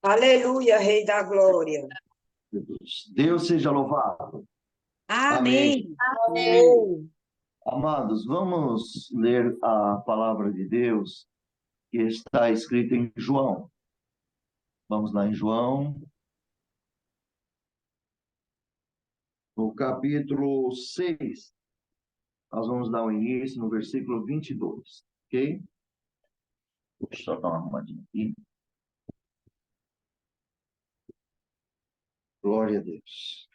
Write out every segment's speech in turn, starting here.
Aleluia, Rei da Glória. Deus seja louvado. Amém. Amém. Amém. Amém. Amados, vamos ler a palavra de Deus que está escrita em João. Vamos lá em João, no capítulo 6. Nós vamos dar o início no versículo 22, ok? Deixa eu só dar uma arrumadinha aqui. Glória a Deus.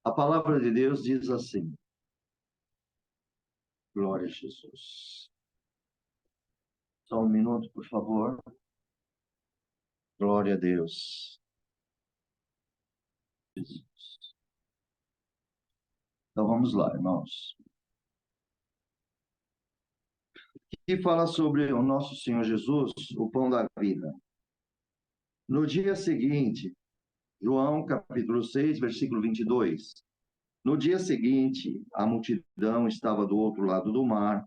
A palavra de Deus diz assim. Glória a Jesus. Só um minuto, por favor. Glória a Deus. Jesus. Então vamos lá, irmãos. Que fala sobre o nosso Senhor Jesus, o pão da vida. No dia seguinte, João capítulo 6, versículo 22. No dia seguinte, a multidão estava do outro lado do mar,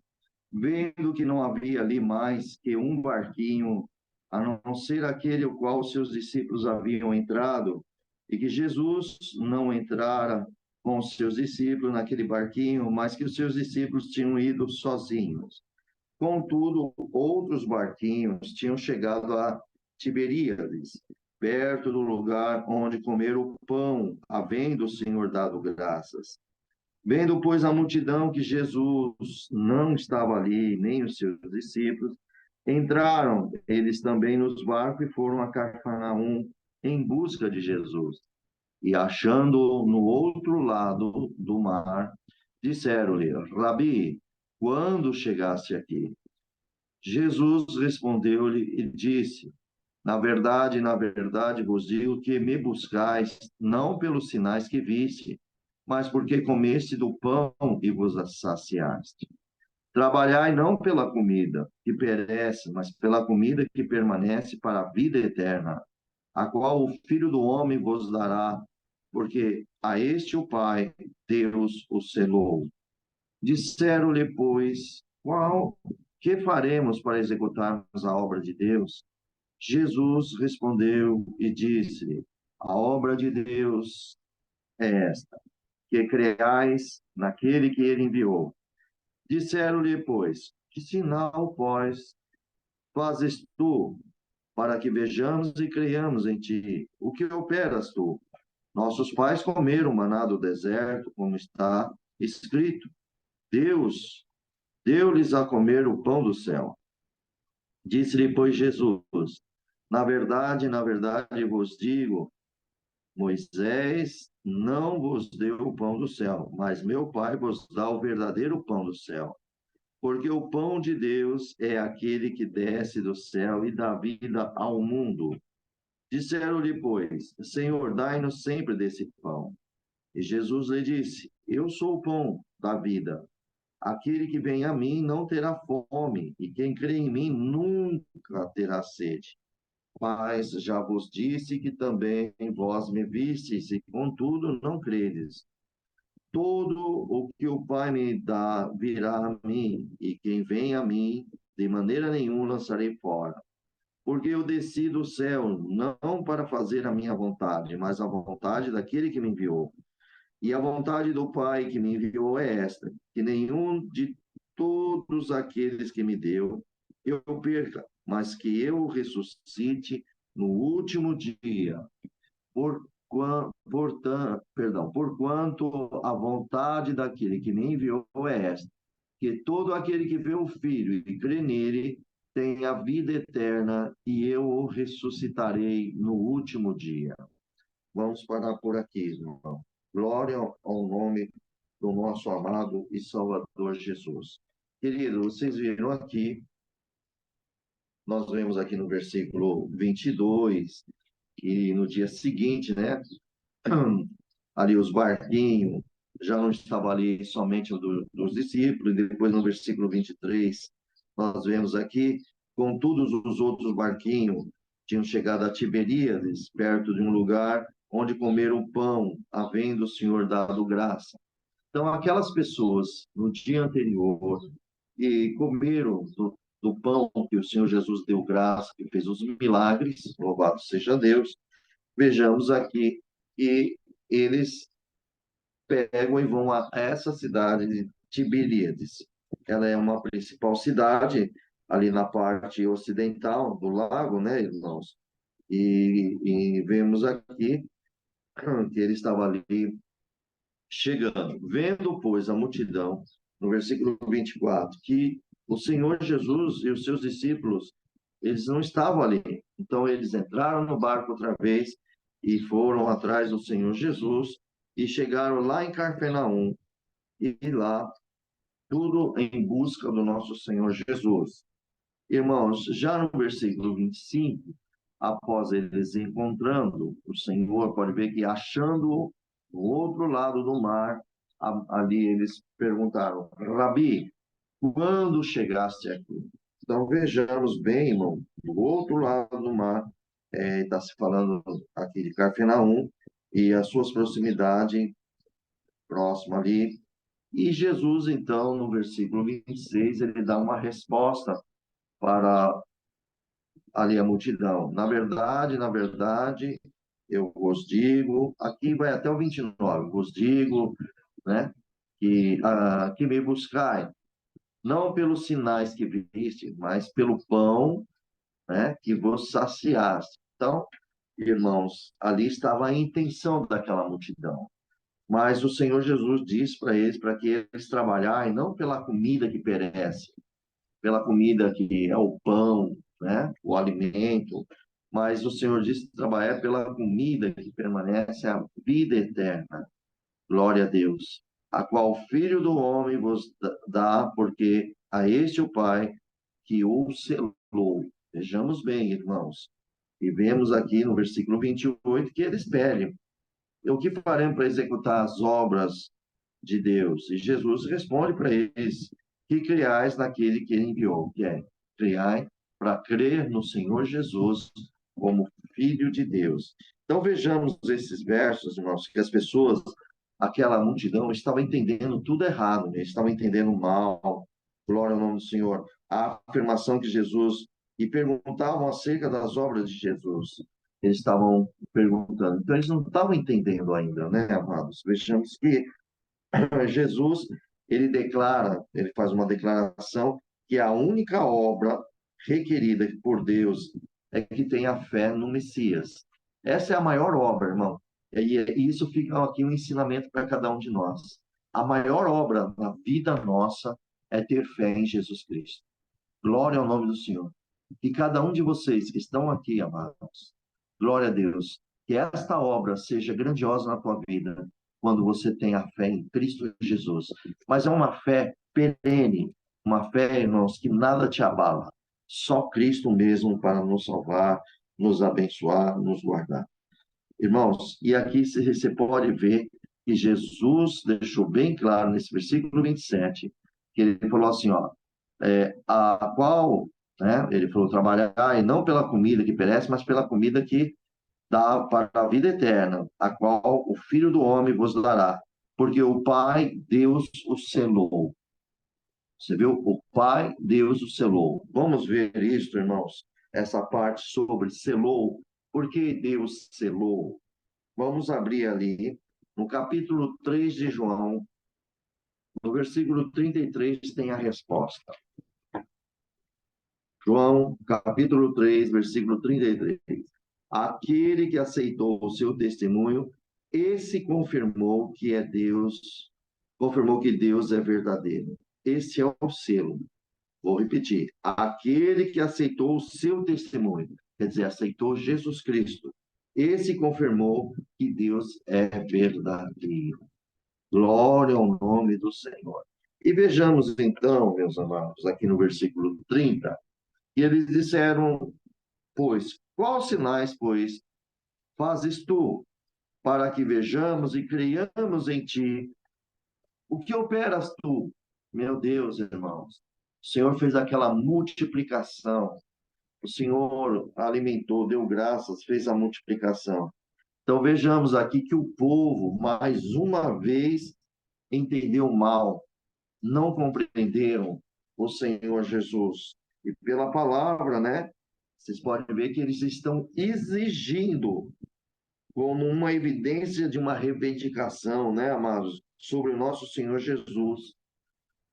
vendo que não havia ali mais que um barquinho, a não ser aquele o qual seus discípulos haviam entrado, e que Jesus não entrara com os seus discípulos naquele barquinho, mas que os seus discípulos tinham ido sozinhos. Contudo, outros barquinhos tinham chegado a Tiberíades, perto do lugar onde comeram o pão, havendo o Senhor dado graças. Vendo, pois, a multidão que Jesus não estava ali, nem os seus discípulos, entraram eles também nos barcos e foram a Cafarnaum em busca de Jesus. E achando-o no outro lado do mar, disseram-lhe: Rabi, quando chegaste aqui? Jesus respondeu-lhe e disse: na verdade vos digo que me buscais não pelos sinais que viste, mas porque comeste do pão e vos saciaste. Trabalhai não pela comida que perece, mas pela comida que permanece para a vida eterna, a qual o Filho do Homem vos dará, porque a este o Pai, Deus, o selou. Disseram-lhe, pois, que faremos para executarmos a obra de Deus? Jesus respondeu e disse: a obra de Deus é esta, que creais naquele que ele enviou. Disseram-lhe, pois, que sinal, pois, fazes tu, para que vejamos e creiamos em ti? O que operas tu? Nossos pais comeram maná do deserto, como está escrito. Deus deu-lhes a comer o pão do céu. Disse-lhe, pois, Jesus: na verdade vos digo, Moisés não vos deu o pão do céu, mas meu Pai vos dá o verdadeiro pão do céu. Porque o pão de Deus é aquele que desce do céu e dá vida ao mundo. Disseram-lhe, pois, Senhor, dai-nos sempre desse pão. E Jesus lhe disse: eu sou o pão da vida. Aquele que vem a mim não terá fome, e quem crê em mim nunca terá sede. Mas já vos disse que também vós me vistes, e contudo não credes. Todo o que o Pai me dá virá a mim, e quem vem a mim, de maneira nenhuma lançarei fora. Porque eu desci do céu, não para fazer a minha vontade, mas a vontade daquele que me enviou. E a vontade do Pai que me enviou é esta: que nenhum de todos aqueles que me deu eu perca, mas que eu ressuscite no último dia. Porquanto a vontade daquele que me enviou é esta: que todo aquele que vê o Filho e crê nele tenha a vida eterna, e eu o ressuscitarei no último dia. Vamos parar por aqui, irmão. Glória ao nome do nosso amado e Salvador Jesus. Querido, vocês viram aqui, nós vemos aqui no versículo 22, que no dia seguinte, né, ali os barquinhos, já não estava ali somente dos discípulos, e depois no versículo 23, nós vemos aqui, com todos os outros barquinhos, tinham chegado a Tiberíades, perto de um lugar onde comeram pão, havendo o Senhor dado graça. Então, aquelas pessoas, no dia anterior, que comeram do pão que o Senhor Jesus deu graça, que fez os milagres, louvado seja Deus, vejamos aqui que eles pegam e vão a essa cidade de Tiberíades. Ela é uma principal cidade ali na parte ocidental do lago, né, irmãos? E vemos aqui que ele estava ali chegando. Vendo, pois, a multidão, no versículo 24, que o Senhor Jesus e os seus discípulos, eles não estavam ali. Então, eles entraram no barco outra vez e foram atrás do Senhor Jesus e chegaram lá em Cafarnaum. E lá, tudo em busca do nosso Senhor Jesus. Irmãos, já no versículo 25, após eles encontrando o Senhor, pode ver que achando do outro lado do mar, ali eles perguntaram, Rabi, quando chegaste aqui? Então vejamos bem, irmão, do outro lado do mar, está se falando aqui de Cafarnaum e as suas proximidades, próximo ali. E Jesus, então, no versículo 26, ele dá uma resposta para ali a multidão. Na verdade, eu vos digo, aqui vai até o 29, vos digo, né, que me buscai, não pelos sinais que viste, mas pelo pão, né, que vos saciaste. Então, irmãos, ali estava a intenção daquela multidão. Mas o Senhor Jesus diz para eles, para que eles trabalharem não pela comida que perece, pela comida que é o pão, né, o alimento, mas o Senhor diz trabalhar pela comida que permanece a vida eterna. Glória a Deus, a qual o Filho do Homem vos dá, porque a este o Pai que o selou. Vejamos bem, irmãos. E vemos aqui no versículo 28 que eles pedem: o que faremos para executar as obras de Deus? E Jesus responde para eles: que criais naquele que ele enviou, que é criai para crer no Senhor Jesus como Filho de Deus. Então vejamos esses versos, irmãos, que as pessoas, aquela multidão, estava entendendo tudo errado, né? Estavam entendendo mal. Glória ao nome do Senhor. A afirmação que Jesus e perguntavam acerca das obras de Jesus. Eles estavam perguntando. Então eles não estavam entendendo ainda, né, amados? Vejamos que Jesus, ele declara, ele faz uma declaração que a única obra requerida por Deus é que tenha fé no Messias. Essa é a maior obra, irmão. E isso fica aqui um ensinamento para cada um de nós. A maior obra na vida nossa é ter fé em Jesus Cristo. Glória ao nome do Senhor. Que cada um de vocês que estão aqui, amados, glória a Deus, que esta obra seja grandiosa na tua vida, quando você tem a fé em Cristo Jesus. Mas é uma fé perene, uma fé, irmãos, que nada te abala. Só Cristo mesmo para nos salvar, nos abençoar, nos guardar. Irmãos, e aqui você pode ver que Jesus deixou bem claro nesse versículo 27, que ele falou assim, ó, a qual, né, ele falou trabalhar, e não pela comida que perece, mas pela comida que dá para a vida eterna, a qual o Filho do Homem vos dará, porque o Pai, Deus, o selou. Você viu? O Pai, Deus, o selou. Vamos ver isso, irmãos, essa parte sobre selou. Por que Deus selou? Vamos abrir ali no capítulo 3 de João, no versículo 33, tem a resposta. João, capítulo 3, versículo 33. Aquele que aceitou o seu testemunho, esse confirmou que é Deus, confirmou que Deus é verdadeiro. Esse é o selo. Vou repetir. Aquele que aceitou o seu testemunho, quer dizer, aceitou Jesus Cristo, esse confirmou que Deus é verdadeiro. Glória ao nome do Senhor. E vejamos então, meus amados, aqui no versículo 30, e eles disseram, pois, quais sinais, pois, fazes tu, para que vejamos e creiamos em ti? O que operas tu? Meu Deus, irmãos, o Senhor fez aquela multiplicação, o Senhor alimentou, deu graças, fez a multiplicação. Então vejamos aqui que o povo, mais uma vez, entendeu mal, não compreenderam o Senhor Jesus. E pela palavra, né? Vocês podem ver que eles estão exigindo como uma evidência de uma reivindicação, né, amados, sobre o nosso Senhor Jesus.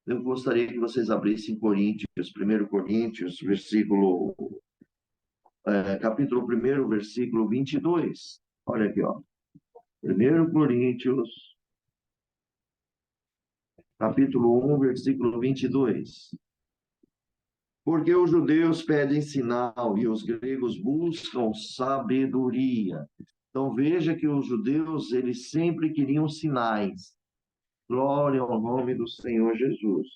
Eu gostaria que vocês abrissem Coríntios, 1 Coríntios, capítulo 1, versículo 22. Olha aqui, ó. 1 Coríntios, capítulo 1, versículo 22. Porque os judeus pedem sinal e os gregos buscam sabedoria. Então veja que os judeus, eles sempre queriam sinais. Glória ao nome do Senhor Jesus.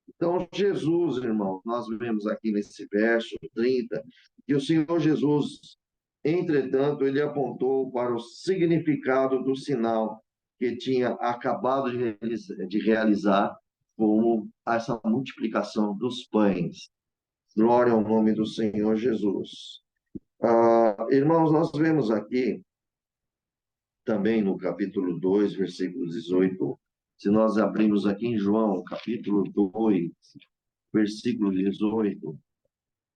Então, Jesus, irmão, nós vemos aqui nesse verso 30, que o Senhor Jesus, entretanto, ele apontou para o significado do sinal que tinha acabado de realizar, como essa multiplicação dos pães. Glória ao nome do Senhor Jesus. Irmãos, nós vemos aqui, também no capítulo 2, versículo 18, se nós abrimos aqui em João, capítulo 2, versículo 18,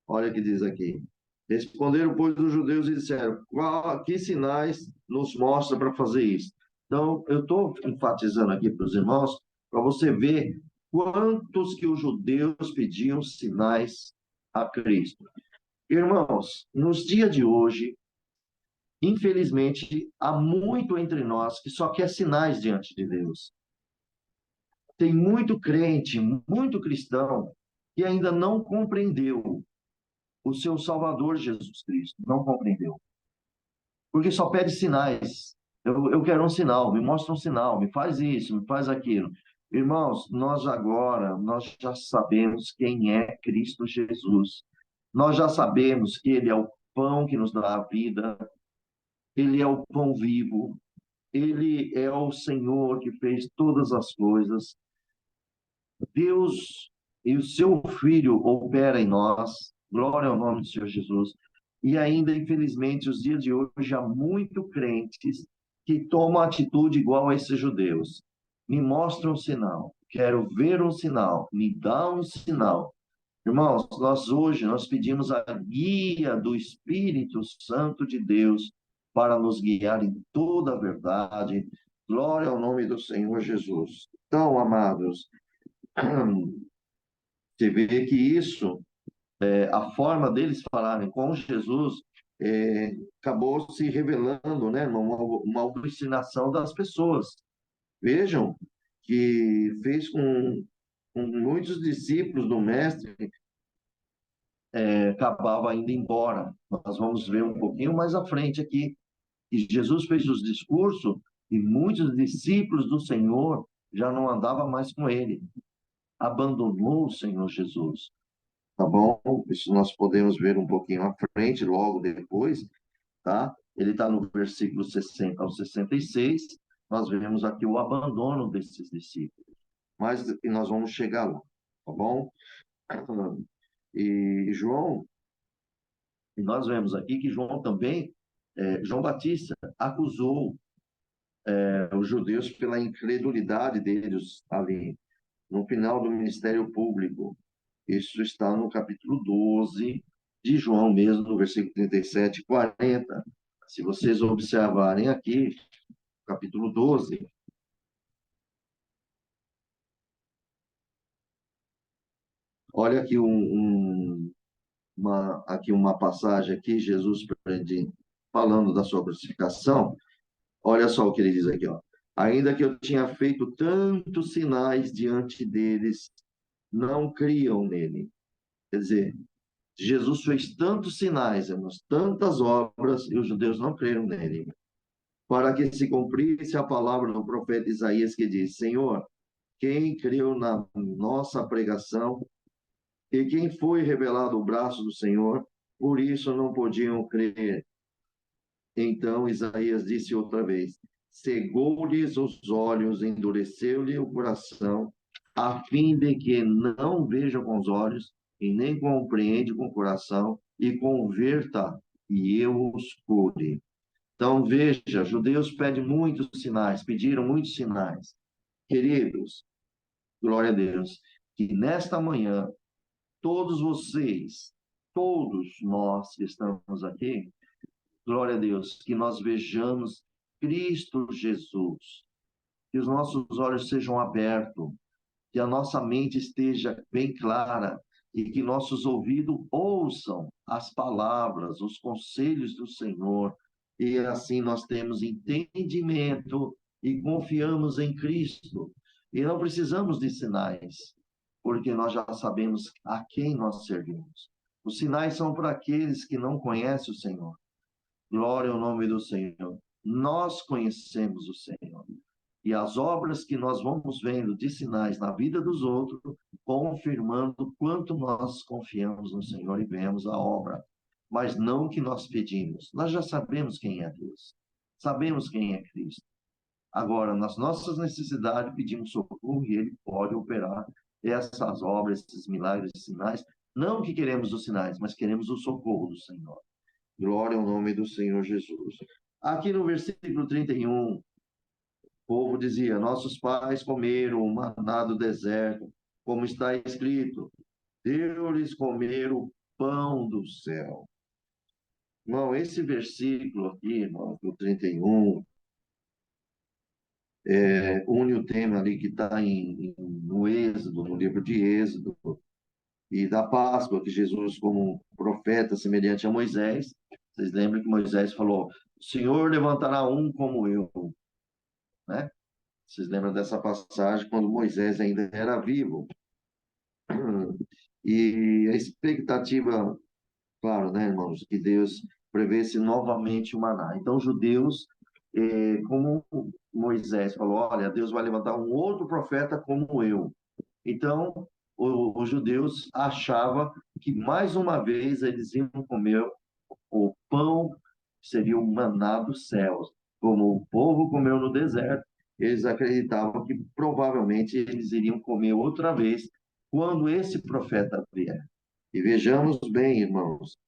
olha o que diz aqui. Responderam, pois, os judeus e disseram, que sinais nos mostra para fazer isso? Então, eu estou enfatizando aqui para os irmãos, para você ver quantos que os judeus pediam sinais a Cristo. Irmãos, nos dias de hoje, infelizmente, há muito entre nós que só quer sinais diante de Deus. Tem muito crente, muito cristão, que ainda não compreendeu o seu Salvador Jesus Cristo. Não compreendeu. Porque só pede sinais. Eu quero um sinal, me mostra um sinal, me faz isso, me faz aquilo. Irmãos, nós já sabemos quem é Cristo Jesus. Nós já sabemos que Ele é o pão que nos dá a vida, Ele é o pão vivo, Ele é o Senhor que fez todas as coisas. Deus e o seu Filho opera em nós. Glória ao nome do Senhor Jesus. E ainda, infelizmente, os dias de hoje há muito crentes que tomam atitude igual a esses judeus. Me mostra um sinal. Quero ver um sinal. Me dá um sinal. Irmãos, nós pedimos a guia do Espírito Santo de Deus para nos guiar em toda a verdade. Glória ao nome do Senhor Jesus. Então, amados, você vê que isso, a forma deles falarem com Jesus, acabou se revelando, né, uma obstinação das pessoas. Vejam que fez com muitos discípulos do Mestre, acabava indo embora. Nós vamos ver um pouquinho mais à frente aqui, que Jesus fez os discursos e muitos discípulos do Senhor já não andavam mais com ele. Abandonou o Senhor Jesus. Tá bom? Isso nós podemos ver um pouquinho à frente, logo depois, tá? Ele está no versículo 60 ao 66, nós vemos aqui o abandono desses discípulos. Mas nós vamos chegar lá, tá bom? E João, e nós vemos aqui que João também, João Batista, acusou os judeus pela incredulidade deles ali, no final do ministério público. Isso está no capítulo 12 de João mesmo, no versículo 37 e 40. Se vocês observarem aqui, capítulo 12, olha aqui aqui uma passagem aqui, Jesus falando da sua crucificação. Olha só o que ele diz aqui, ó. Ainda que eu tinha feito tantos sinais diante deles, não criam nele. Quer dizer, Jesus fez tantos sinais, irmãos, tantas obras, e os judeus não creram nele. Para que se cumprisse a palavra do profeta Isaías, que diz: Senhor, quem creu na nossa pregação e quem foi revelado o braço do Senhor, por isso não podiam crer. Então Isaías disse outra vez: cegou-lhes os olhos, endureceu-lhe o coração, a fim de que não vejam com os olhos e nem compreende com o coração e converta e eu os cure. Então veja, judeus pedem muitos sinais, pediram muitos sinais. Queridos, glória a Deus, que nesta manhã todos vocês, todos nós que estamos aqui, glória a Deus, que nós vejamos Cristo Jesus, que os nossos olhos sejam abertos, que a nossa mente esteja bem clara e que nossos ouvidos ouçam as palavras, os conselhos do Senhor, e assim nós temos entendimento e confiamos em Cristo. E não precisamos de sinais, porque nós já sabemos a quem nós servimos. Os sinais são para aqueles que não conhecem o Senhor. Glória ao nome do Senhor. Nós conhecemos o Senhor. E as obras que nós vamos vendo de sinais na vida dos outros, confirmando quanto nós confiamos no Senhor e vemos a obra. Mas não o que nós pedimos. Nós já sabemos quem é Deus. Sabemos quem é Cristo. Agora, nas nossas necessidades, pedimos socorro e Ele pode operar essas obras, esses milagres e sinais. Não que queremos os sinais, mas queremos o socorro do Senhor. Glória ao nome do Senhor Jesus. Aqui no versículo 31, o povo dizia: nossos pais comeram o maná do deserto, como está escrito, deu-lhes comer o pão do céu. Irmão, esse versículo aqui, irmão, do 31, une o tema ali que está no Êxodo, no livro de Êxodo, e da Páscoa, que Jesus, como profeta, semelhante a Moisés, vocês lembram que Moisés falou: o Senhor levantará um como eu, né? Vocês lembram dessa passagem quando Moisés ainda era vivo? E a expectativa, claro, né, irmãos, que Deus prevesse novamente o maná. Então, os judeus, como Moisés falou: olha, Deus vai levantar um outro profeta como eu. Então, os judeus achavam que mais uma vez eles iam comer o pão, que seria o maná dos céus. Como o povo comeu no deserto, eles acreditavam que provavelmente eles iriam comer outra vez quando esse profeta vier. E vejamos bem, irmãos,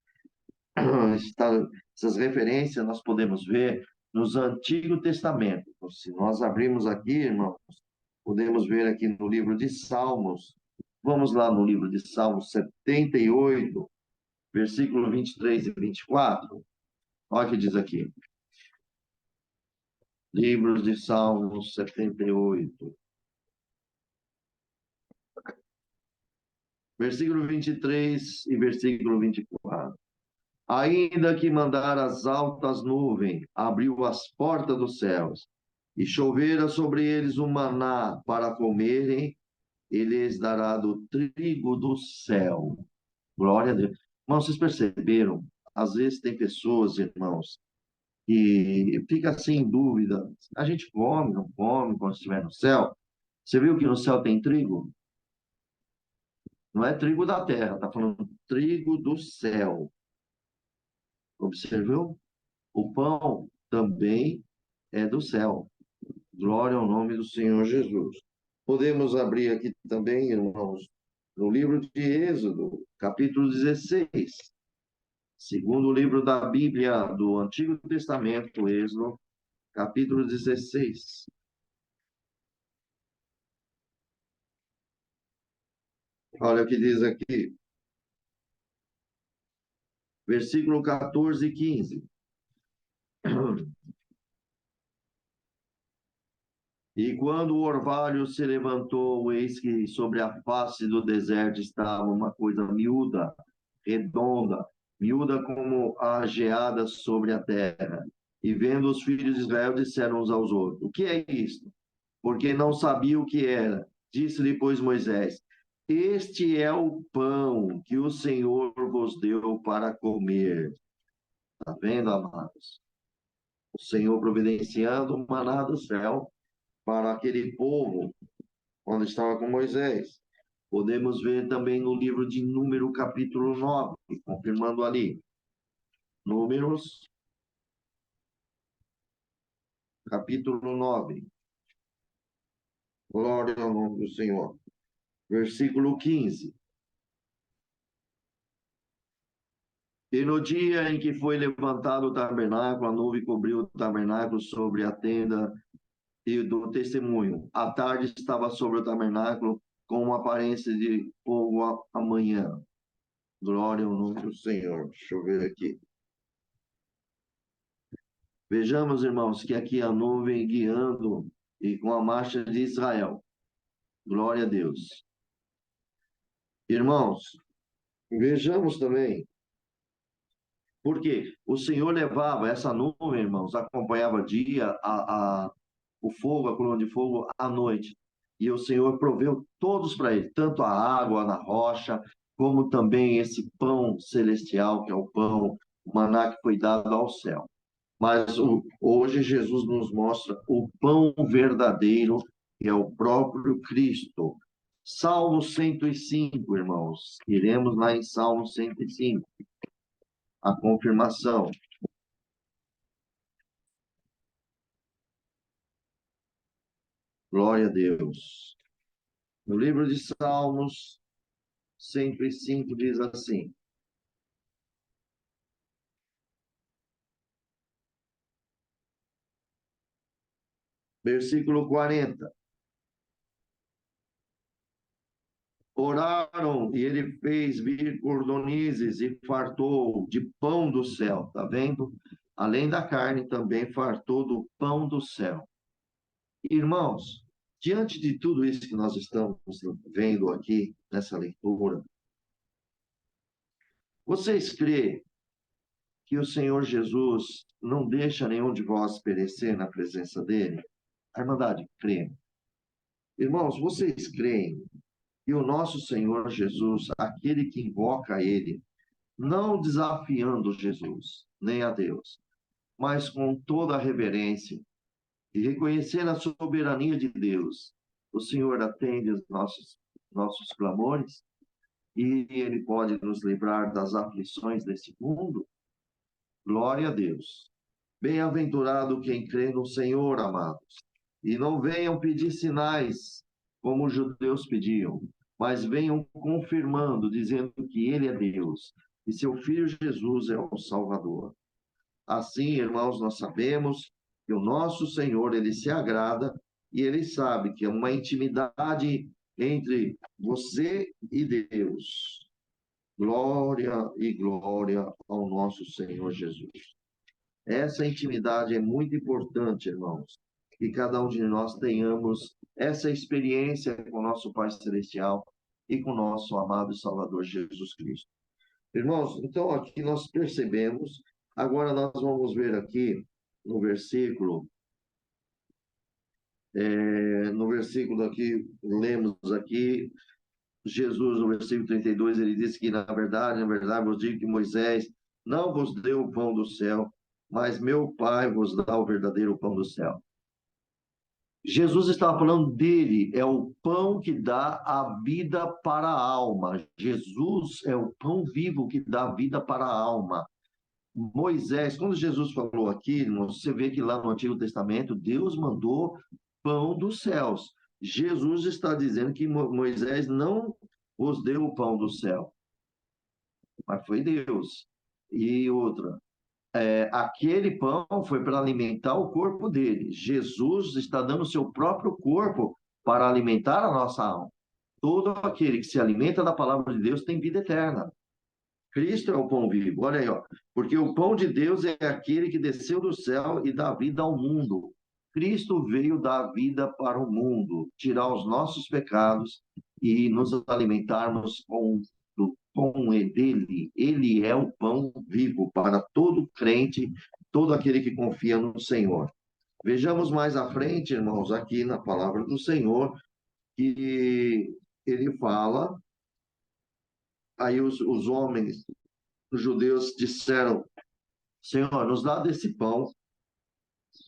essas referências nós podemos ver no Antigo Testamento. Se nós abrirmos aqui, irmãos, podemos ver aqui no livro de Salmos. Vamos lá no livro de Salmos 78, versículo 23 e 24. Olha o que diz aqui. Livro de Salmos 78. Versículo 23 e versículo 24. Ainda que mandar as altas nuvens, abriu as portas dos céus, e chovera sobre eles o maná para comerem, ele lhes dará do trigo do céu. Glória a Deus. Irmãos, vocês perceberam? Às vezes tem pessoas, irmãos, que fica assim em dúvida. A gente come, não come quando estiver no céu? Você viu que no céu tem trigo? Não é trigo da terra, está falando trigo do céu. Observou? O pão também é do céu. Glória ao nome do Senhor Jesus. Podemos abrir aqui também, irmãos, no livro de Êxodo, capítulo 16. Segundo livro da Bíblia do Antigo Testamento, Êxodo, capítulo 16. Olha o que diz aqui. Versículo 14 e 15. E quando o orvalho se levantou, eis que sobre a face do deserto estava uma coisa miúda, redonda, miúda como a geada sobre a terra. E vendo os filhos de Israel, disseram uns aos outros: o que é isto? Porque não sabia o que era. Disse-lhe, pois, Moisés: este é o pão que o Senhor vos deu para comer. Está vendo, amados? O Senhor providenciando o maná do céu para aquele povo, quando estava com Moisés. Podemos ver também no livro de Número, capítulo 9, confirmando ali. Números, capítulo 9. Glória ao nome do Senhor. Versículo 15. E no dia em que foi levantado o tabernáculo, a nuvem cobriu o tabernáculo sobre a tenda e do testemunho. A tarde estava sobre o tabernáculo com uma aparência de fogo amanhã. Glória ao nome do Senhor. Deixa eu ver aqui. Vejamos, irmãos, que aqui a nuvem guiando e com a marcha de Israel. Glória a Deus. Irmãos, vejamos também, porque o Senhor levava essa nuvem, irmãos, acompanhava dia, o fogo, a coluna de fogo, à noite. E o Senhor proveu todos para ele, tanto a água na rocha, como também esse pão celestial, que é o pão, o maná que foi dado ao céu. Mas hoje Jesus nos mostra o pão verdadeiro, que é o próprio Cristo. Salmo 105, irmãos. Iremos lá em Salmo 105. A confirmação. Glória a Deus. No livro de Salmos 105 diz assim: versículo 40. Oraram e ele fez vir cordonizes e fartou de pão do céu. Tá vendo? Além da carne, também fartou do pão do céu. Irmãos, diante de tudo isso que nós estamos vendo aqui nessa leitura, vocês creem que o Senhor Jesus não deixa nenhum de vós perecer na presença dele? A Irmandade crê. Irmãos, vocês creem que o nosso Senhor Jesus, aquele que invoca ele, não desafiando Jesus, nem a Deus, mas com toda a reverência e reconhecendo a soberania de Deus, o Senhor atende os nossos clamores e ele pode nos livrar das aflições desse mundo? Glória a Deus. Bem-aventurado quem crê no Senhor, amados. E não venham pedir sinais, como os judeus pediam, mas venham confirmando, dizendo que Ele é Deus e seu Filho Jesus é o Salvador. Assim, irmãos, nós sabemos que o nosso Senhor, Ele se agrada e Ele sabe que é uma intimidade entre você e Deus. Glória e glória ao nosso Senhor Jesus. Essa intimidade é muito importante, irmãos, que cada um de nós tenhamos essa experiência com o nosso Pai Celestial e com o nosso amado Salvador Jesus Cristo. Irmãos, então aqui nós percebemos, agora nós vamos ver aqui no versículo, no versículo aqui, lemos aqui, Jesus, no versículo 32, ele disse que, na verdade, vos digo que Moisés não vos deu o pão do céu, mas meu Pai vos dá o verdadeiro pão do céu. Jesus estava falando dele, é o pão que dá a vida para a alma. Jesus é o pão vivo que dá vida para a alma. Moisés, quando Jesus falou aqui, você vê que lá no Antigo Testamento, Deus mandou pão dos céus. Jesus está dizendo que Moisés não vos deu o pão do céu, mas foi Deus. E outra, aquele pão foi para alimentar o corpo dele. Jesus está dando o seu próprio corpo para alimentar a nossa alma. Todo aquele que se alimenta da palavra de Deus tem vida eterna. Cristo é o pão vivo. Olha aí, ó. Porque o pão de Deus é aquele que desceu do céu e dá vida ao mundo. Cristo veio dar vida para o mundo, tirar os nossos pecados e nos alimentarmos com do pão dele. Ele é o pão vivo para todo crente, todo aquele que confia no Senhor. Vejamos mais à frente, irmãos, aqui na palavra do Senhor, que ele fala, aí os homens, os judeus disseram: Senhor, nos dá desse pão.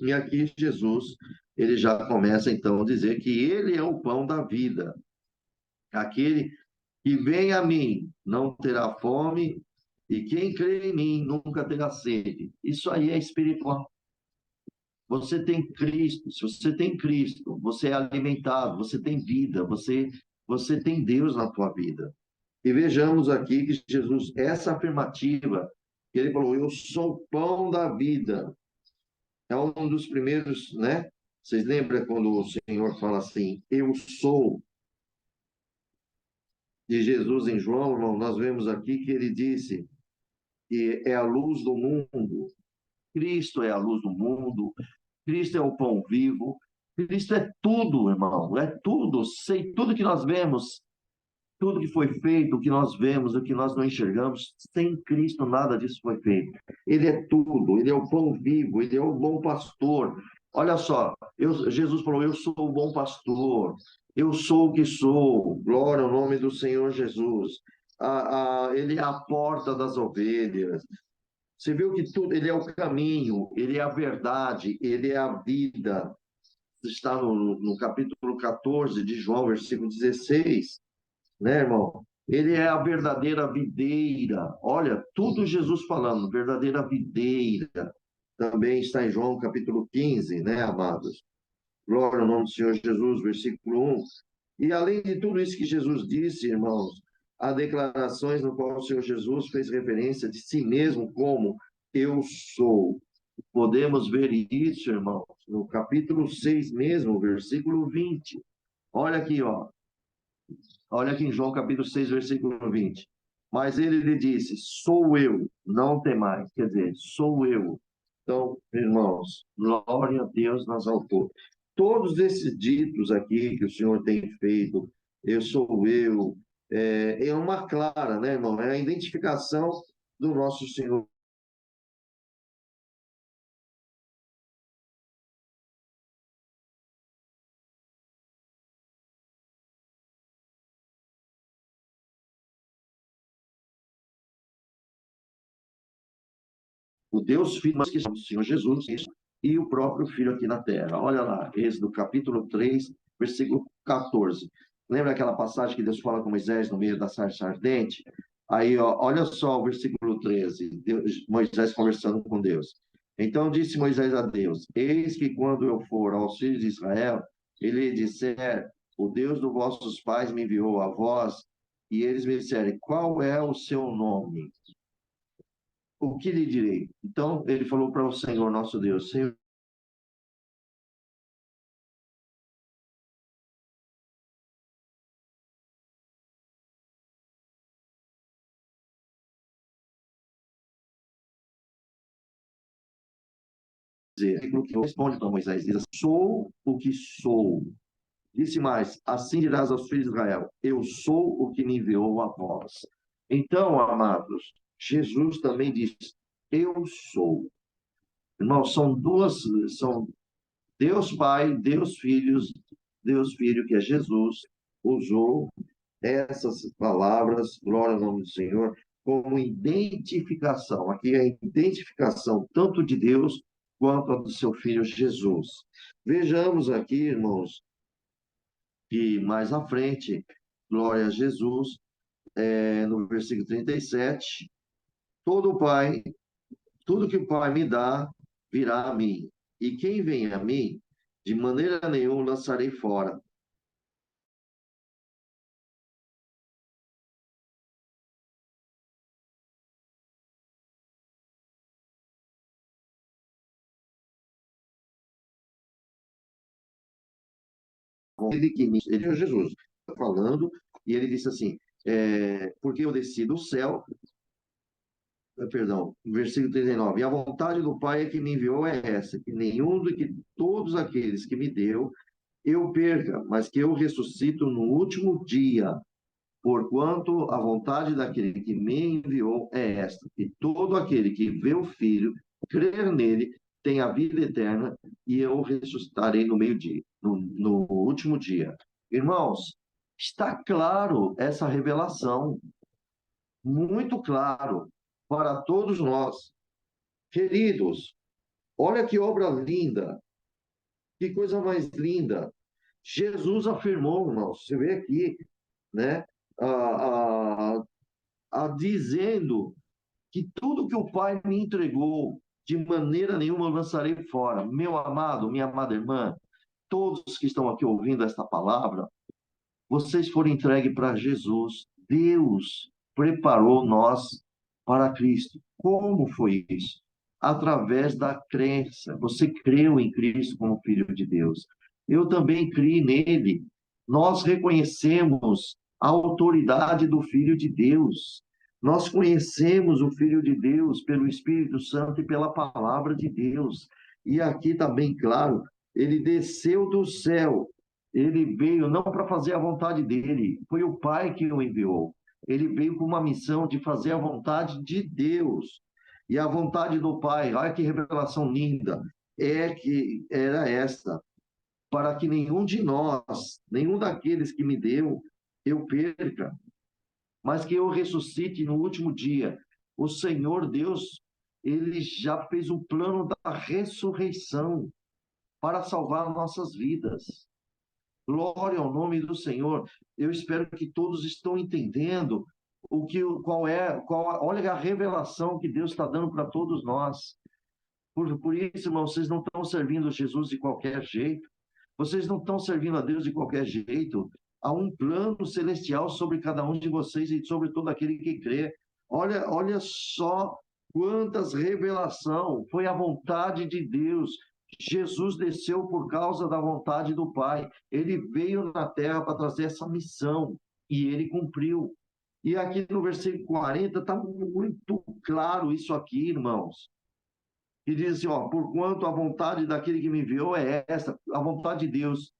E aqui Jesus, ele já começa então a dizer que ele é o pão da vida. Aquele que vem a mim não terá fome, e quem crê em mim nunca terá sede. Isso aí é espiritual. Você tem Cristo, se você tem Cristo, você é alimentado, você tem vida, você tem Deus na tua vida. E vejamos aqui que Jesus, essa afirmativa, que ele falou: eu sou o pão da vida. É um dos primeiros, né? Vocês lembram quando o Senhor fala assim: eu sou? de Jesus em João, irmão, nós vemos aqui que ele disse que é a luz do mundo. Cristo é a luz do mundo, Cristo é o pão vivo, Cristo é tudo, irmão, é tudo. Sei tudo que nós vemos, tudo que foi feito, o que nós vemos, o que nós não enxergamos, sem Cristo nada disso foi feito. Ele é tudo, ele é o pão vivo, ele é o bom pastor. Olha só, Jesus falou: eu sou o bom pastor, eu sou o que sou, glória ao nome do Senhor Jesus. Ele é a porta das ovelhas. Você viu que tudo, ele é o caminho, ele é a verdade, ele é a vida. Está no capítulo 14 de João, versículo 16, né, irmão? Ele é a verdadeira videira. Olha, tudo Jesus falando, verdadeira videira. Também está em João, capítulo 15, né, amados? Glória ao nome do Senhor Jesus, versículo 1. E além de tudo isso que Jesus disse, irmãos, há declarações no qual o Senhor Jesus fez referência de si mesmo como eu sou. Podemos ver isso, irmãos, no capítulo 6 mesmo, versículo 20. Olha aqui, ó. Olha aqui em João capítulo 6, versículo 20. Mas ele lhe disse: sou eu, não temais. Quer dizer, sou eu. Então, irmãos, glória a Deus nas alturas. Todos esses ditos aqui que o Senhor tem feito, eu sou eu, é uma clara, né, irmão? É a identificação do nosso Senhor. O Deus Filho, mas que chama o Senhor Jesus, e o próprio Filho aqui na terra. Olha lá, Êxodo capítulo 3, versículo 14. Lembra aquela passagem que Deus fala com Moisés no meio da sarça ardente? Aí, ó, olha só o versículo 13, Moisés conversando com Deus. Então disse Moisés a Deus: eis que quando eu for aos filhos de Israel, ele disser: o Deus dos vossos pais me enviou a vós, e eles me disserem: qual é o seu nome? O que lhe direi? Então ele falou para o Senhor, nosso Deus: Senhor, aquilo que responde para Moisés, diz: sou o que sou. Disse mais: assim dirás aos filhos de Israel: eu sou o que me enviou a vós. Então, amados, Jesus também diz: eu sou. Irmãos, são Deus Pai, Deus Filho, que é Jesus, usou essas palavras, glória ao nome do Senhor, como identificação. Aqui é a identificação tanto de Deus quanto a do seu Filho Jesus. Vejamos aqui, irmãos, que mais à frente, glória a Jesus, no versículo 37, todo o Pai, tudo que o Pai me dá, virá a mim. E quem vem a mim, de maneira nenhuma lançarei fora. Ele é Jesus falando, e ele disse assim: porque eu desci do céu, perdão, versículo 39, e a vontade do Pai é que me enviou é essa, que nenhum de que todos aqueles que me deu eu perca, mas que eu ressuscito no último dia. Porquanto a vontade daquele que me enviou é esta, que todo aquele que vê o Filho, crer nele, tem a vida eterna, e eu ressuscitarei no meio-dia, no último dia. Irmãos, está claro essa revelação, muito claro para todos nós. Queridos, olha que obra linda, que coisa mais linda. Jesus afirmou, irmãos, você vê aqui, né? Dizendo que tudo que o Pai me entregou, de maneira nenhuma eu lançarei fora. Meu amado, minha amada irmã, todos que estão aqui ouvindo esta palavra, vocês foram entregues para Jesus. Deus preparou nós para Cristo. Como foi isso? Através da crença. Você creu em Cristo como Filho de Deus. Eu também criei nele. Nós reconhecemos a autoridade do Filho de Deus. Nós conhecemos o Filho de Deus pelo Espírito Santo e pela palavra de Deus. E aqui está bem claro, ele desceu do céu, ele veio não para fazer a vontade dele, foi o Pai que o enviou. Ele veio com uma missão de fazer a vontade de Deus. E a vontade do Pai, olha que revelação linda, era esta, para que nenhum de nós, nenhum daqueles que me deu, eu perca, mas que eu ressuscite no último dia. O Senhor Deus, ele já fez o plano da ressurreição para salvar nossas vidas. Glória ao nome do Senhor. Eu espero que todos estão entendendo olha a revelação que Deus está dando para todos nós. Por isso, irmãos, vocês não estão servindo Jesus de qualquer jeito. Vocês não estão servindo a Deus de qualquer jeito. Há um plano celestial sobre cada um de vocês e sobre todo aquele que crê. Olha só quantas revelação. Foi a vontade de Deus. Jesus desceu por causa da vontade do Pai. Ele veio na terra para trazer essa missão e ele cumpriu. E aqui no versículo 40 está muito claro isso aqui, irmãos. E diz assim, ó, porquanto a vontade daquele que me enviou é essa, a vontade de Deus.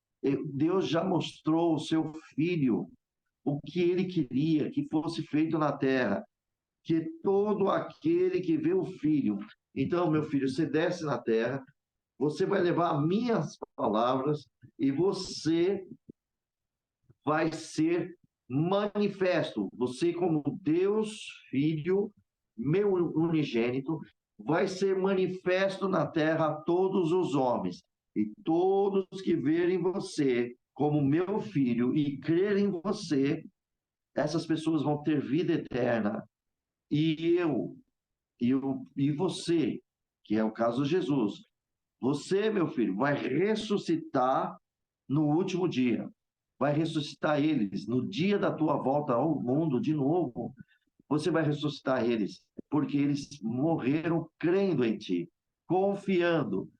Deus já mostrou o seu Filho, o que ele queria que fosse feito na terra, que todo aquele que vê o Filho. Então, meu filho, você desce na terra, você vai levar minhas palavras e você vai ser manifesto. Você, como Deus, Filho, meu unigênito, vai ser manifesto na terra a todos os homens. E todos que verem você como meu filho e crerem em você, essas pessoas vão ter vida eterna. E e você, que é o caso de Jesus, você, meu filho, vai ressuscitar no último dia. Vai ressuscitar eles no dia da tua volta ao mundo de novo. Você vai ressuscitar eles, porque eles morreram crendo em ti, confiando,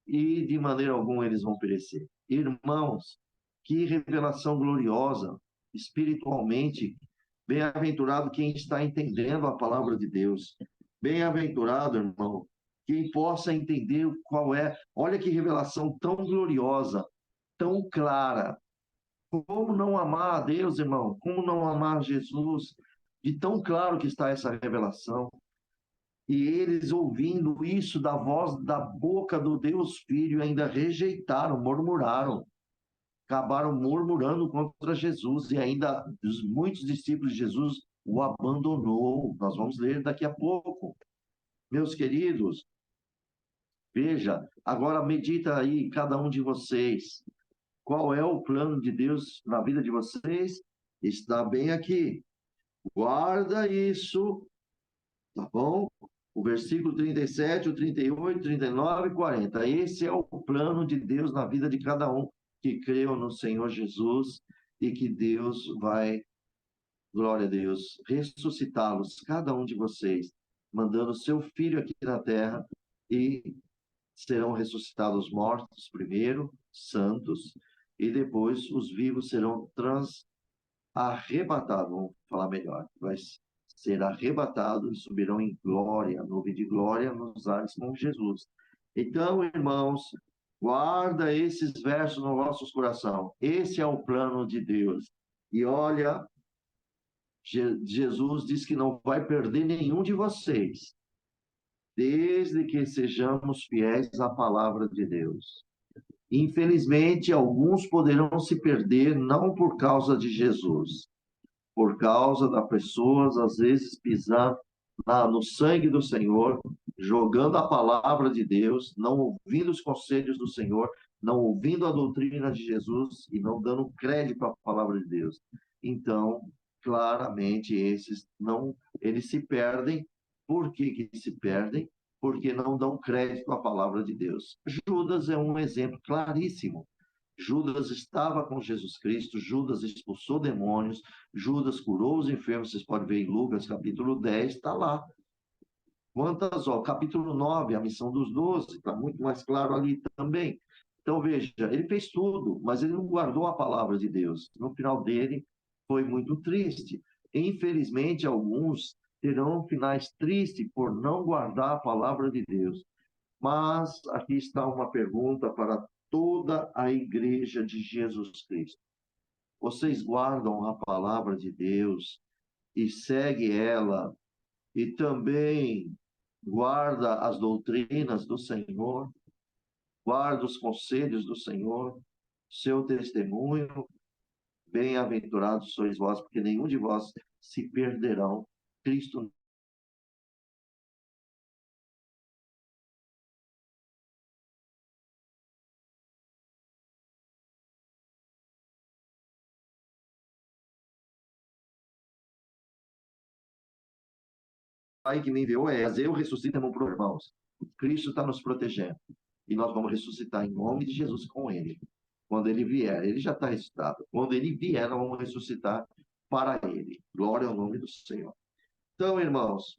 e de maneira alguma eles vão perecer. Irmãos, que revelação gloriosa, espiritualmente. Bem-aventurado quem está entendendo a palavra de Deus. Bem-aventurado, irmão, quem possa entender qual é. Olha que revelação tão gloriosa, tão clara. Como não amar a Deus, irmão? Como não amar Jesus? De tão claro que está essa revelação. E eles, ouvindo isso da voz da boca do Deus Filho, ainda rejeitaram, murmuraram, acabaram murmurando contra Jesus, e ainda muitos discípulos de Jesus o abandonou. Nós vamos ler daqui a pouco. Meus queridos, veja, agora medita aí cada um de vocês. Qual é o plano de Deus na vida de vocês? Está bem aqui. Guarda isso, tá bom? O versículo 37, o 38, 39 e 40. Esse é o plano de Deus na vida de cada um que creu no Senhor Jesus e que Deus vai, glória a Deus, ressuscitá-los, cada um de vocês, mandando seu Filho aqui na terra, e serão ressuscitados mortos primeiro, santos, e depois os vivos serão arrebatados, vamos falar melhor, vai ser arrebatado e subirão em glória, nuvem de glória nos ares com Jesus. Então, irmãos, guarda esses versos no vosso coração. Esse é o plano de Deus. E olha, Jesus diz que não vai perder nenhum de vocês, desde que sejamos fiéis à palavra de Deus. Infelizmente, alguns poderão se perder não por causa de Jesus, por causa das pessoas, às vezes, pisando no sangue do Senhor, jogando a palavra de Deus, não ouvindo os conselhos do Senhor, não ouvindo a doutrina de Jesus e não dando crédito à palavra de Deus. Então, claramente, eles se perdem. Por que se perdem? Porque não dão crédito à palavra de Deus. Judas é um exemplo claríssimo. Judas estava com Jesus Cristo, Judas expulsou demônios, Judas curou os enfermos, vocês podem ver em Lucas, capítulo 10, está lá. Capítulo 9, a missão dos 12, está muito mais claro ali também. Então, veja, ele fez tudo, mas ele não guardou a palavra de Deus. No final dele, foi muito triste. Infelizmente, alguns terão finais tristes por não guardar a palavra de Deus. Mas aqui está uma pergunta para toda a igreja de Jesus Cristo. Vocês guardam a palavra de Deus e segue ela e também guarda as doutrinas do Senhor, guarda os conselhos do Senhor, seu testemunho? Bem-aventurados sois vós, porque nenhum de vós se perderão. Cristo Pai que me enviou mas eu ressuscito, irmãos. Cristo está nos protegendo. E nós vamos ressuscitar em nome de Jesus com Ele. Quando Ele vier, Ele já está ressuscitado. Quando Ele vier, nós vamos ressuscitar para Ele. Glória ao nome do Senhor. Então, irmãos,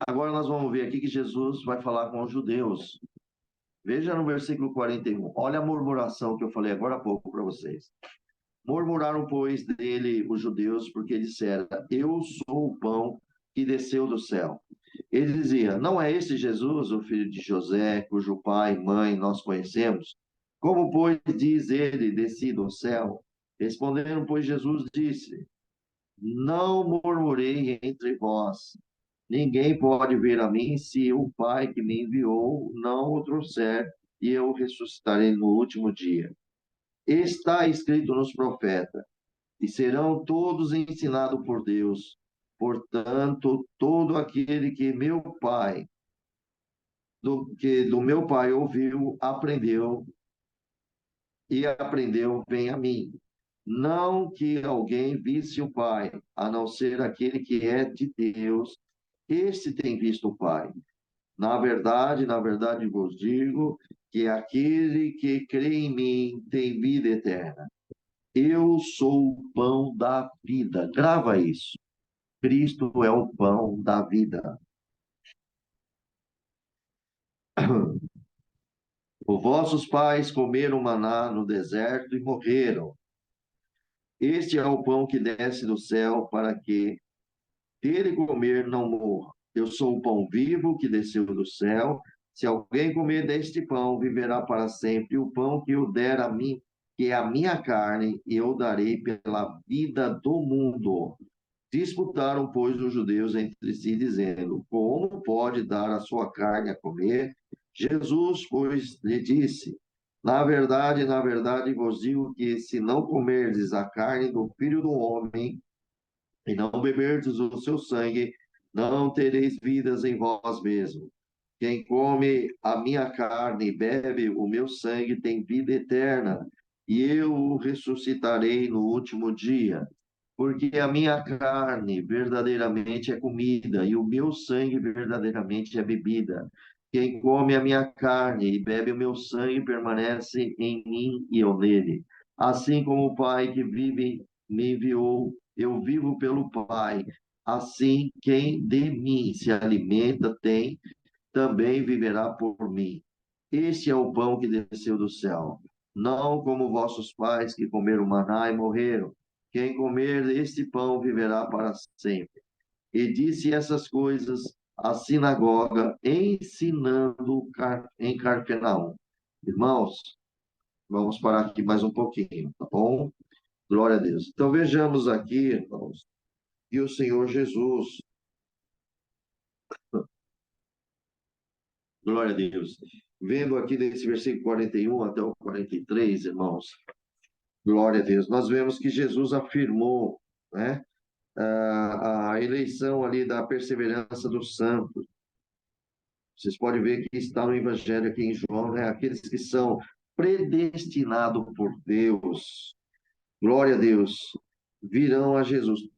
agora nós vamos ver aqui que Jesus vai falar com os judeus. Veja no versículo 41. Olha a murmuração que eu falei agora há pouco para vocês. Murmuraram, pois, dele os judeus, porque disseram: eu sou o pão que desceu do céu. Ele dizia: não é esse Jesus, o filho de José, cujo pai e mãe nós conhecemos? Como, pois, diz ele, desci do céu? Respondendo, pois, Jesus disse: não murmurei entre vós. Ninguém pode vir a mim se o Pai que me enviou não o trouxer, e eu ressuscitarei no último dia. Está escrito nos profetas: e serão todos ensinados por Deus. Portanto, todo aquele que do meu Pai ouviu, aprendeu, vem a mim. Não que alguém visse o Pai, a não ser aquele que é de Deus, este tem visto o Pai. Na verdade vos digo que aquele que crê em mim tem vida eterna. Eu sou o pão da vida. Grava isso. Cristo é o pão da vida. Os vossos pais comeram maná no deserto e morreram. Este é o pão que desce do céu para que ele comer não morra. Eu sou o pão vivo que desceu do céu. Se alguém comer deste pão, viverá para sempre. O pão que eu der a mim, que é a minha carne, eu darei pela vida do mundo. Disputaram, pois, os judeus entre si, dizendo: como pode dar a sua carne a comer? Jesus, pois, lhe disse: na verdade vos digo que se não comerdes a carne do Filho do Homem e não beberdes o seu sangue, não tereis vidas em vós mesmos. Quem come a minha carne e bebe o meu sangue tem vida eterna, e eu o ressuscitarei no último dia. Porque a minha carne verdadeiramente é comida, e o meu sangue verdadeiramente é bebida. Quem come a minha carne e bebe o meu sangue permanece em mim e eu nele. Assim como o Pai que vive me enviou, eu vivo pelo Pai. Assim, quem de mim se alimenta também viverá por mim. Este é o pão que desceu do céu. Não como vossos pais que comeram maná e morreram. Quem comer este pão viverá para sempre. E disse essas coisas à sinagoga, ensinando em Carpenaum. Irmãos, vamos parar aqui mais um pouquinho, tá bom? Glória a Deus. Então vejamos aqui, irmãos, que o Senhor Jesus, glória a Deus, vendo aqui desse versículo 41 até o 43, irmãos, glória a Deus, nós vemos que Jesus afirmou, né, a eleição ali da perseverança dos santos. Vocês podem ver que está no Evangelho aqui em João, né? Aqueles que são predestinados por Deus, glória a Deus, virão a Jesus.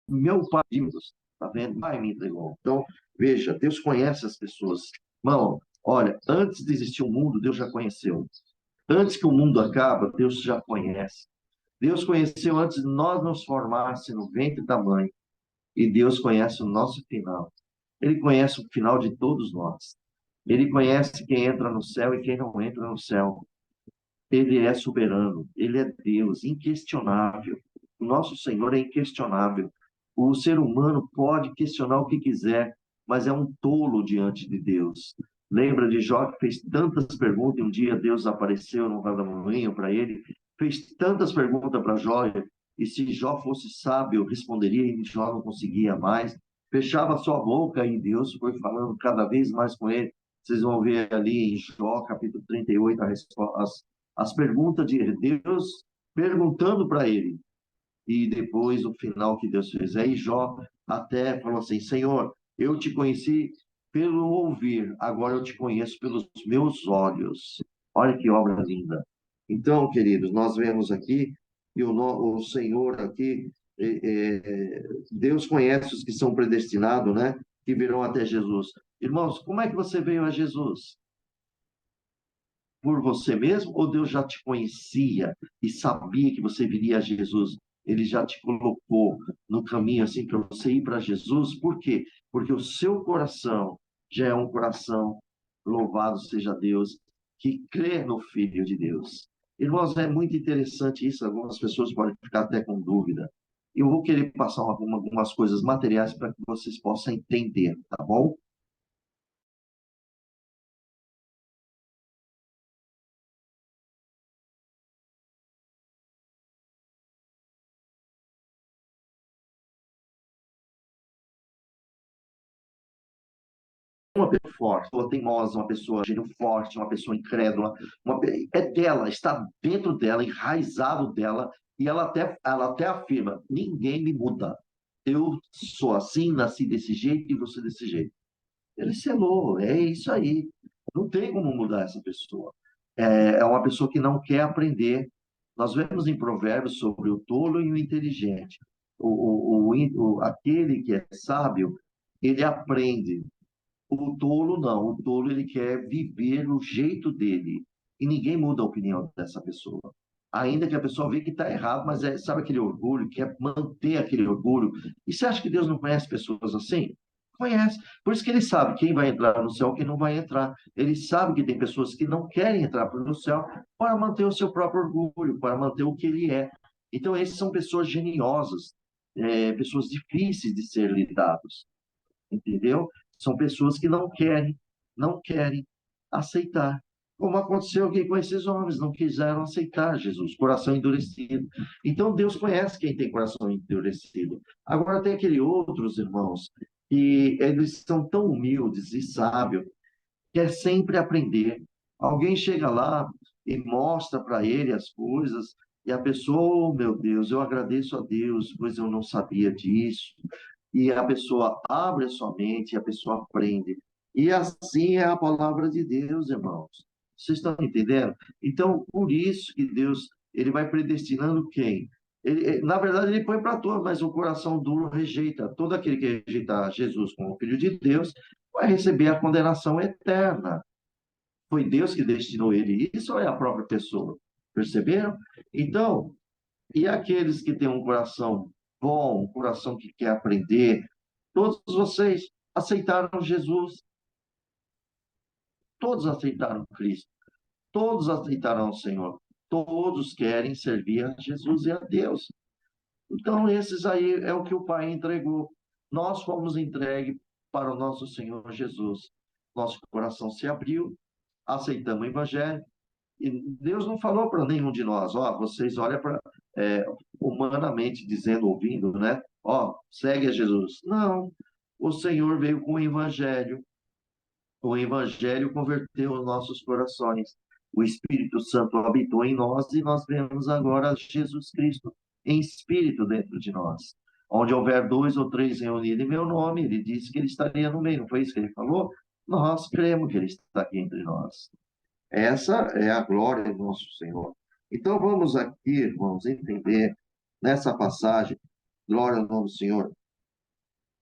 Meu Pai, está vendo? Pai me entregou. Então, veja, Deus conhece as pessoas. Irmão, olha, antes de existir o mundo, Deus já conheceu. Antes que o mundo acaba, Deus já conhece. Deus conheceu antes de nós nos formarmos no ventre da mãe. E Deus conhece o nosso final. Ele conhece o final de todos nós. Ele conhece quem entra no céu e quem não entra no céu. Ele é soberano, ele é Deus, inquestionável. O nosso Senhor é inquestionável. O ser humano pode questionar o que quiser, mas é um tolo diante de Deus. Lembra de Jó que fez tantas perguntas, e um dia Deus apareceu no redemoinho para ele, fez tantas perguntas para Jó, e se Jó fosse sábio, responderia, e Jó não conseguia mais. Fechava sua boca e Deus foi falando cada vez mais com ele. Vocês vão ver ali em Jó, capítulo 38, as perguntas de Deus perguntando para ele. E depois o final que Deus fez. Aí Jó até falou assim: Senhor, eu te conheci pelo ouvir, agora eu te conheço pelos meus olhos. Olha que obra linda. Então, queridos, nós vemos aqui que o Senhor aqui, Deus conhece os que são predestinados, né? Que virão até Jesus. Irmãos, como é que você veio a Jesus? Por você mesmo, ou Deus já te conhecia e sabia que você viria a Jesus? Ele já te colocou no caminho assim para você ir para Jesus. Por quê? Porque o seu coração já é um coração, louvado seja Deus, que crê no Filho de Deus. Irmãos, é muito interessante isso. Algumas pessoas podem ficar até com dúvida. Eu vou querer passar algumas coisas materiais para que vocês possam entender, tá bom? Uma pessoa forte, uma pessoa teimosa, uma pessoa gênio forte, uma pessoa incrédula, é dela, está dentro dela, enraizado dela, e ela até afirma: ninguém me muda. Eu sou assim, nasci desse jeito e você desse jeito. Ele selou, é isso aí. Não tem como mudar essa pessoa. É uma pessoa que não quer aprender. Nós vemos em Provérbios sobre o tolo e o inteligente. Aquele que é sábio, ele aprende. O tolo não, o tolo ele quer viver o jeito dele e ninguém muda a opinião dessa pessoa. Ainda que a pessoa vê que está errado, mas sabe aquele orgulho, quer manter aquele orgulho. E você acha que Deus não conhece pessoas assim? Conhece. Por isso que ele sabe quem vai entrar no céu e quem não vai entrar. Ele sabe que tem pessoas que não querem entrar no céu para manter o seu próprio orgulho, para manter o que ele é. Então, esses são pessoas geniosas, pessoas difíceis de ser lidados, entendeu? São pessoas que não querem aceitar. Como aconteceu aqui com esses homens, não quiseram aceitar Jesus, coração endurecido. Então Deus conhece quem tem coração endurecido. Agora tem aquele outros irmãos que eles são tão humildes e sábios, quer sempre aprender. Alguém chega lá e mostra para ele as coisas, e a pessoa, oh, meu Deus, eu agradeço a Deus, pois eu não sabia disso. E a pessoa abre a sua mente, e a pessoa aprende. E assim é a palavra de Deus, irmãos. Vocês estão entendendo? Então, por isso que Deus, ele vai predestinando quem? Na verdade, ele põe para todos, mas o coração duro rejeita. Todo aquele que rejeita Jesus como Filho de Deus vai receber a condenação eterna. Foi Deus que destinou ele. Isso é a própria pessoa. Perceberam? Então, e aqueles que têm um coração bom, um coração que quer aprender, todos vocês aceitaram Jesus, todos aceitaram Cristo, todos aceitaram o Senhor, todos querem servir a Jesus e a Deus. Então, esses aí é o que o Pai entregou. Nós fomos entregues para o nosso Senhor Jesus. Nosso coração se abriu, aceitamos o Evangelho, e Deus não falou para nenhum de nós: ó, vocês olham para, humanamente dizendo, ouvindo, né? Ó, segue a Jesus. Não, o Senhor veio com o Evangelho converteu os nossos corações. O Espírito Santo habitou em nós e nós vemos agora Jesus Cristo em espírito dentro de nós. Onde houver dois ou três reunidos em meu nome, ele disse que ele estaria no meio, não foi isso que ele falou? Nós cremos que ele está aqui entre nós. Essa é a glória do nosso Senhor. Então vamos aqui, irmãos, entender nessa passagem, glória ao nome do Senhor,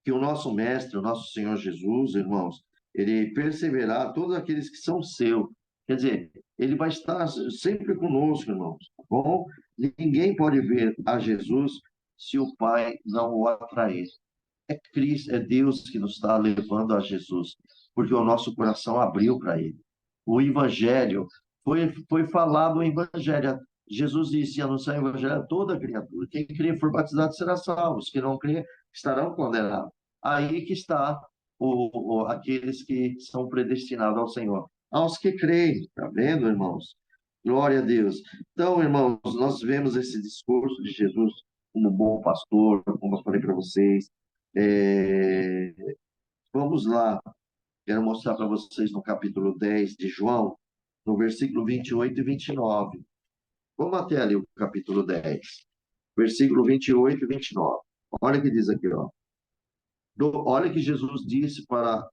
que o nosso Mestre, o nosso Senhor Jesus, irmãos, ele perseverar todos aqueles que são seus. Quer dizer, ele vai estar sempre conosco, irmãos, tá bom? Ninguém pode ver a Jesus se o Pai não o atrair. É Cristo, é Deus que nos está levando a Jesus, porque o nosso coração abriu para Ele. O Evangelho, foi falado o Evangelho. Jesus disse, anunciar o Evangelho a toda criatura. Quem crê e for batizado será salvo, os que não crê estarão condenados. Aí que está aqueles que são predestinados ao Senhor. Aos que creem, está vendo, irmãos? Glória a Deus. Então, irmãos, nós vemos esse discurso de Jesus como bom pastor, como eu falei para vocês. É, Vamos lá, quero mostrar para vocês no capítulo 10 de João, no versículo 28 e 29. Vamos até ali o capítulo 10, versículo 28 e 29. Olha o que diz aqui, ó. Olha que Jesus disse para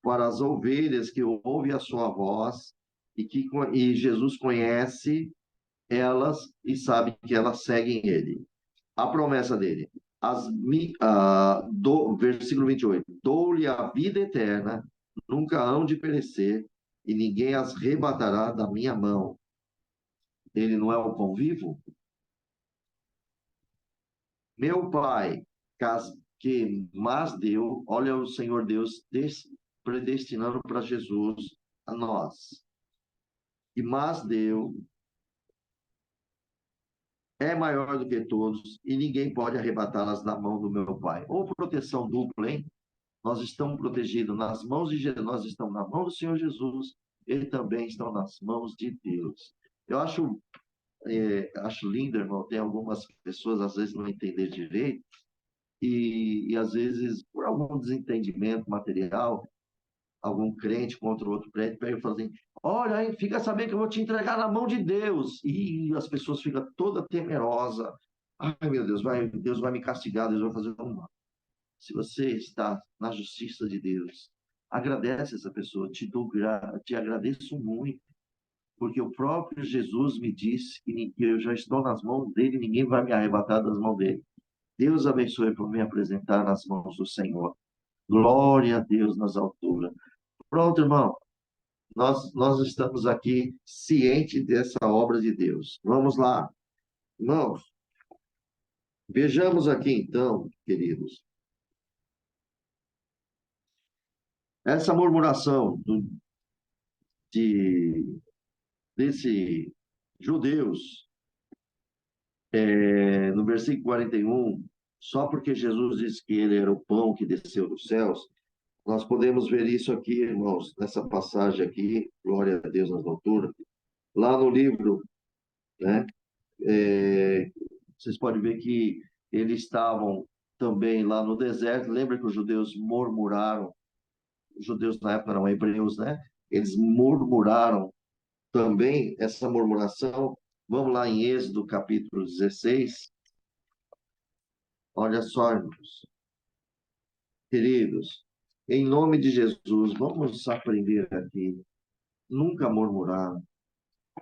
as ovelhas que ouvem a sua voz e Jesus conhece elas e sabe que elas seguem ele. A promessa dele. Versículo 28. Dou-lhe a vida eterna, nunca hão de perecer, e ninguém as arrebatará da minha mão. Ele não é o pão vivo? Meu Pai, que mais deu, olha o Senhor Deus predestinando para Jesus a nós. E mais deu, é maior do que todos, e ninguém pode arrebatá-las da mão do meu Pai. Ou proteção dupla, hein? Nós estamos protegidos nas mãos de Jesus, nós estamos na mão do Senhor Jesus, ele também está nas mãos de Deus. Eu acho lindo, irmão, tem algumas pessoas às vezes não entender direito e às vezes por algum desentendimento material, algum crente contra outro crente pega e fala assim, olha aí, fica sabendo que eu vou te entregar na mão de Deus. E as pessoas ficam toda temerosa. Ai, meu Deus vai me castigar, Deus vai fazer um mal. Se você está na justiça de Deus, agradece essa pessoa, te agradeço muito, porque o próprio Jesus me disse que eu já estou nas mãos dele, ninguém vai me arrebatar das mãos dele. Deus abençoe por me apresentar nas mãos do Senhor. Glória a Deus nas alturas. Pronto, irmão. Nós estamos aqui cientes dessa obra de Deus. Vamos lá. Irmãos, vejamos aqui então, queridos, essa murmuração de desse judeus, no versículo 41, só porque Jesus disse que ele era o pão que desceu dos céus, nós podemos ver isso aqui, irmãos, nessa passagem aqui, glória a Deus nas alturas, lá no livro, né? É, Vocês podem ver que eles estavam também lá no deserto, lembra que os judeus murmuraram, os judeus na época eram hebreus, né? Eles murmuraram também essa murmuração. Vamos lá em Êxodo capítulo 16. Olha só, irmãos, queridos, em nome de Jesus, vamos aprender aqui. Nunca murmurar,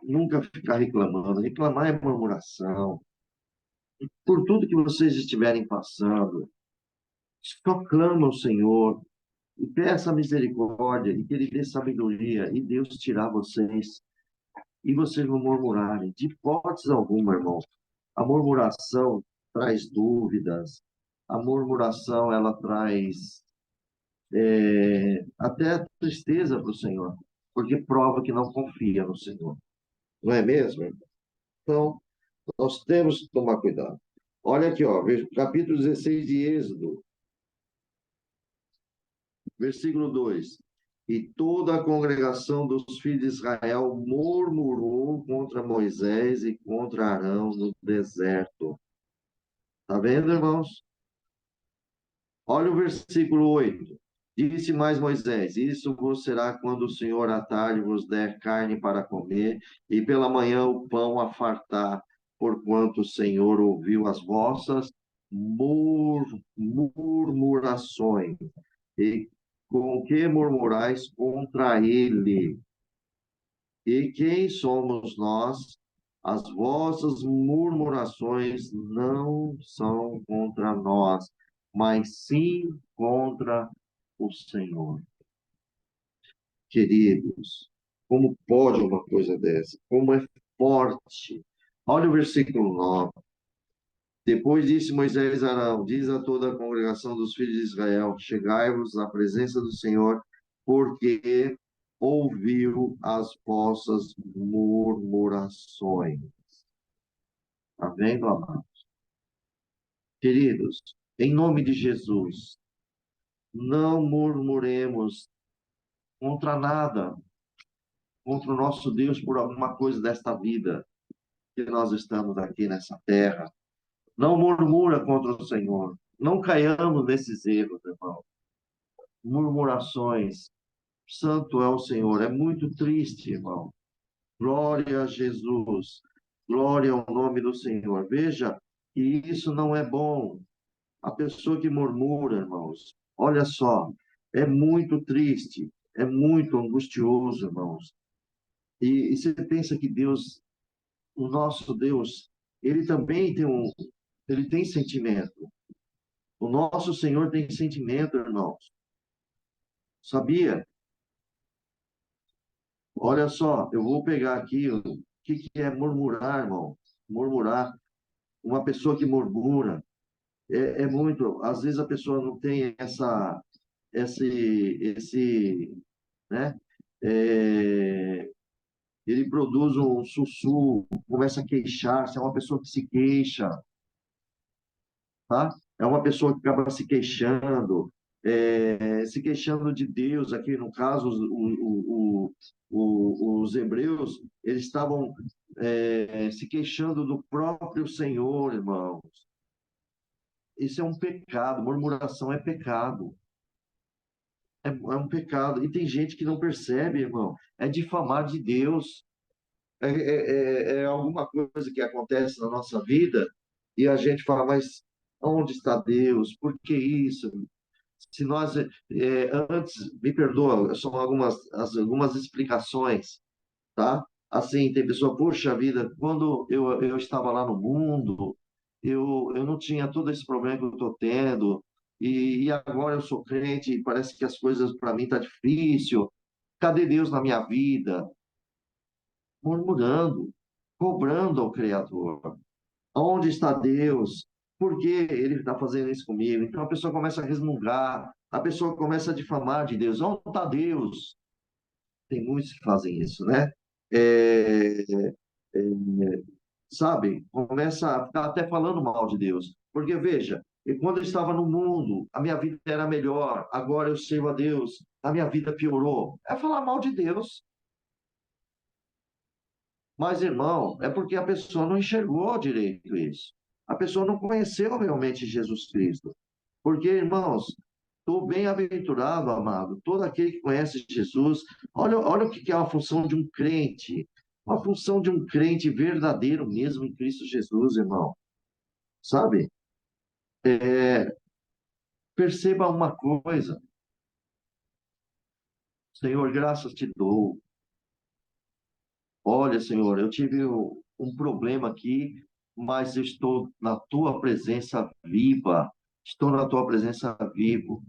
nunca ficar reclamando. Reclamar é murmuração. Por tudo que vocês estiverem passando, só clama ao Senhor e peça misericórdia e que Ele dê sabedoria e Deus tirar vocês e vocês não murmurarem. De hipótese alguma, irmão. A murmuração traz dúvidas, a murmuração ela traz até tristeza para o Senhor, porque prova que não confia no Senhor. Não é mesmo, irmão? Então, nós temos que tomar cuidado. Olha aqui, ó, capítulo 16 de Êxodo, versículo 2. E toda a congregação dos filhos de Israel murmurou contra Moisés e contra Arão no deserto. Está vendo, irmãos? Olha o versículo 8. Disse mais Moisés: Isso vos será quando o Senhor à tarde vos der carne para comer, e pela manhã o pão a fartar, porquanto o Senhor ouviu as vossas murmurações. E com que murmurais contra ele? E quem somos nós? As vossas murmurações não são contra nós, mas sim contra o Senhor. Queridos, como pode uma coisa dessa? Como é forte Olha o versículo 9. Depois disse Moisés a Arão: diz a toda a congregação dos filhos de Israel: chegai-vos à presença do Senhor, porque ouviu as vossas murmurações. Está vendo, amado? Queridos, em nome de Jesus, não murmuremos contra nada, contra o nosso Deus por alguma coisa desta vida que nós estamos aqui nessa terra. Não murmura contra o Senhor. Não caiamos nesses erros, irmão. Murmurações. Santo é o Senhor. É muito triste, irmão. Glória a Jesus. Glória ao nome do Senhor. Veja que isso não é bom. A pessoa que murmura, irmãos, olha só, é muito triste, é muito angustioso, irmãos. E você pensa que Deus, o nosso Deus, ele também ele tem sentimento. O nosso Senhor tem sentimento, irmãos. Sabia? Olha só, eu vou pegar aqui o que é murmurar, irmão. Murmurar. Uma pessoa que murmura é muito. Às vezes a pessoa não tem né? É, ele produz um sussurro, começa a queixar-se. É uma pessoa que se queixa, tá? É uma pessoa que acaba se queixando de Deus. Aqui, no caso, os hebreus, eles estavam se queixando do próprio Senhor, irmãos. Isso é um pecado, murmuração é pecado. É um pecado. E tem gente que não percebe, irmão. É difamar de Deus. É alguma coisa que acontece na nossa vida e a gente fala, mas onde está Deus? Por que isso? Se nós, antes, me perdoa, são algumas explicações, tá? Assim, tem pessoa, poxa vida, quando eu estava lá no mundo, eu não tinha todo esse problema que eu estou tendo, e agora eu sou crente, e parece que as coisas para mim tá difícil. Cadê Deus na minha vida? Murmurando, cobrando ao Criador. Onde está Deus? Por que ele está fazendo isso comigo? Então a pessoa começa a resmungar, a pessoa começa a difamar de Deus. Onde está Deus? Tem muitos que fazem isso, né? É, é, sabe? Começa a ficar até falando mal de Deus. Porque, veja, quando eu estava no mundo, a minha vida era melhor, agora eu sirvo a Deus, a minha vida piorou. É falar mal de Deus. Mas, irmão, é porque a pessoa não enxergou direito isso. A pessoa não conheceu realmente Jesus Cristo. Porque, irmãos, estou bem-aventurado, amado, todo aquele que conhece Jesus. Olha o que é a função de um crente. Uma função de um crente verdadeiro mesmo em Cristo Jesus, irmão. Sabe? Perceba uma coisa. Senhor, graças te dou. Olha, Senhor, eu tive um problema aqui, mas eu estou na tua presença viva. Estou na tua presença vivo.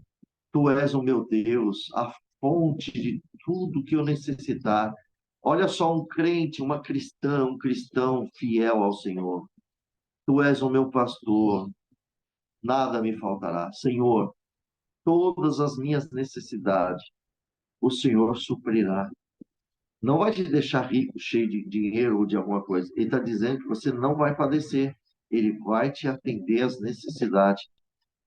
Tu és o meu Deus, a fonte de tudo que eu necessitar. Olha só um crente, uma cristã, um cristão fiel ao Senhor. Tu és o meu pastor, nada me faltará. Senhor, todas as minhas necessidades, o Senhor suprirá. Não vai te deixar rico, cheio de dinheiro ou de alguma coisa. Ele está dizendo que você não vai padecer. Ele vai te atender às necessidades.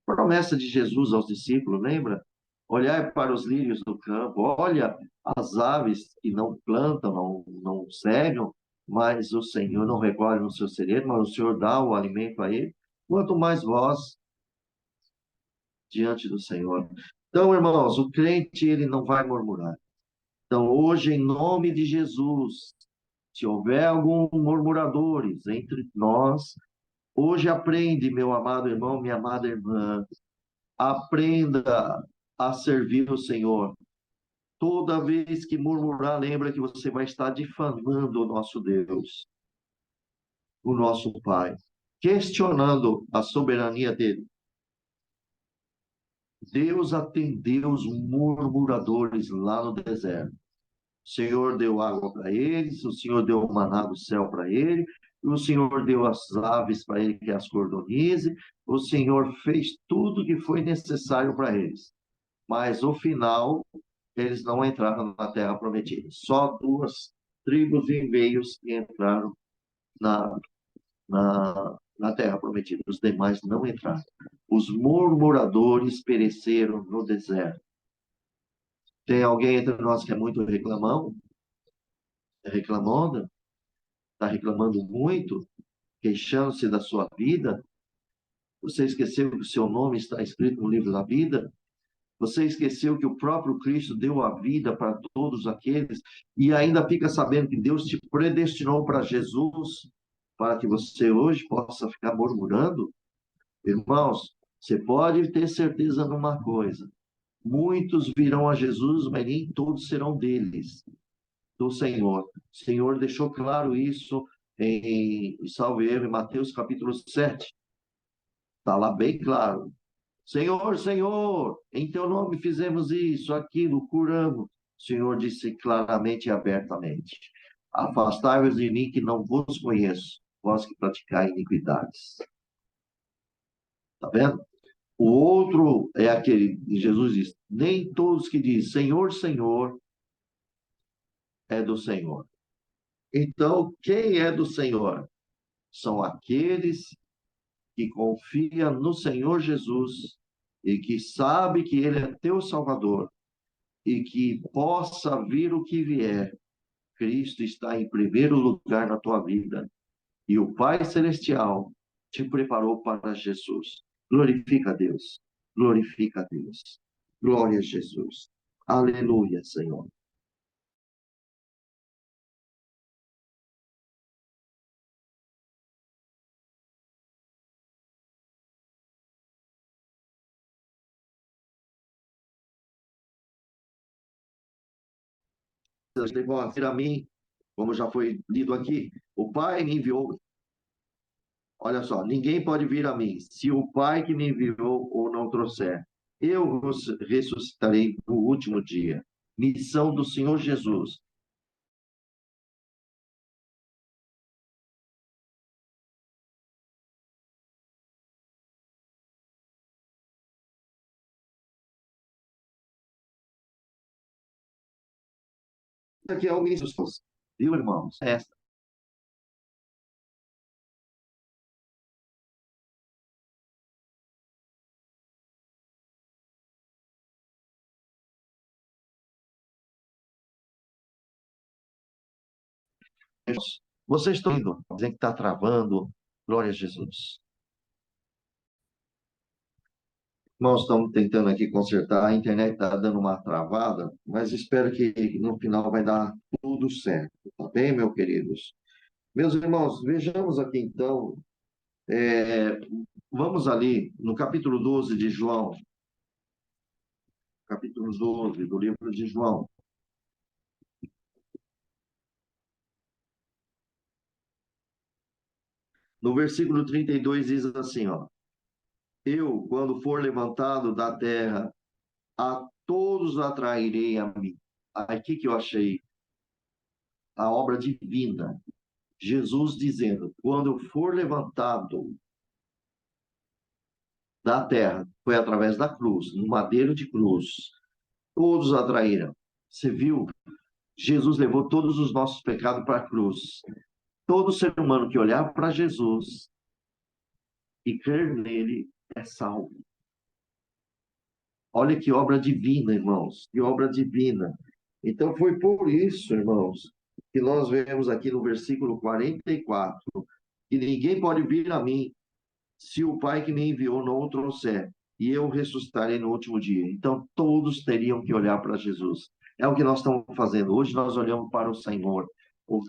Promessa de Jesus aos discípulos, lembra? Olhar para os lírios do campo, olha as aves que não plantam, não cegam, mas o Senhor não recolhe no seu celeiro, mas o Senhor dá o alimento a ele. Quanto mais vós diante do Senhor. Então, irmãos, o crente, ele não vai murmurar. Então, hoje, em nome de Jesus, se houver algum murmuradores entre nós, hoje aprende, meu amado irmão, minha amada irmã, aprenda a servir o Senhor. Toda vez que murmurar, lembra que você vai estar difamando o nosso Deus, o nosso Pai, questionando a soberania dele. Deus atendeu os murmuradores lá no deserto. O Senhor deu água para eles, o Senhor deu o maná do céu para ele, o Senhor deu as aves para ele que as cordonize, o Senhor fez tudo que foi necessário para eles. Mas, no final, eles não entraram na terra prometida. Só duas tribos e meios que entraram na, na terra prometida. Os demais não entraram. Os murmuradores pereceram no deserto. Tem alguém entre nós que é muito reclamão? É reclamona? Está reclamando muito? Queixando-se da sua vida? Você esqueceu que o seu nome está escrito no livro da vida? Você esqueceu que o próprio Cristo deu a vida para todos aqueles e ainda fica sabendo que Deus te predestinou para Jesus, para que você hoje possa ficar murmurando? Irmãos, você pode ter certeza numa coisa: muitos virão a Jesus, mas nem todos serão deles, do Senhor. O Senhor deixou claro isso salvo erro, em Mateus capítulo 7. Está lá bem claro. Senhor, Senhor, em teu nome fizemos isso, aquilo, curamos. O Senhor disse claramente e abertamente: afastai-vos de mim, que não vos conheço, vós que praticais iniquidades. Está vendo? O outro é aquele, Jesus diz: nem todos que dizem Senhor, Senhor, é do Senhor. Então, quem é do Senhor? São aqueles que confiam no Senhor Jesus e que sabe que Ele é teu Salvador e que possa vir o que vier, Cristo está em primeiro lugar na tua vida e o Pai Celestial te preparou para Jesus. Glorifica a Deus, glorifica a Deus, glória a Jesus. Aleluia, Senhor. Vir a mim, como já foi lido aqui, o Pai me enviou. Olha só, ninguém pode vir a mim se o Pai que me enviou ou não trouxer. Eu vos ressuscitarei no último dia. Missão do Senhor Jesus. Isso aqui é o missão, viu, irmãos? Esta. Vocês estão indo, dizem que está travando. Glória a Jesus. Nós estamos tentando aqui consertar, a internet está dando uma travada, mas espero que no final vai dar tudo certo, tá bem, meus queridos? Meus irmãos, vejamos aqui então, é, vamos ali no capítulo 12 de João, capítulo 12 do livro de João. No versículo 32 diz assim, ó: eu, quando for levantado da terra, a todos atrairei a mim. Aqui que eu achei a obra divina. Jesus dizendo: quando eu for levantado da terra, foi através da cruz, no madeiro de cruz, todos atraíram. Você viu? Jesus levou todos os nossos pecados para a cruz. Todo ser humano que olhar para Jesus e crer nele é salvo. Olha que obra divina, irmãos, que obra divina. Então foi por isso, irmãos, que nós vemos aqui no versículo 44, que ninguém pode vir a mim se o Pai que me enviou não o trouxer, e eu ressuscitarei no último dia. Então todos teriam que olhar para Jesus. É o que nós estamos fazendo. Hoje nós olhamos para o Senhor,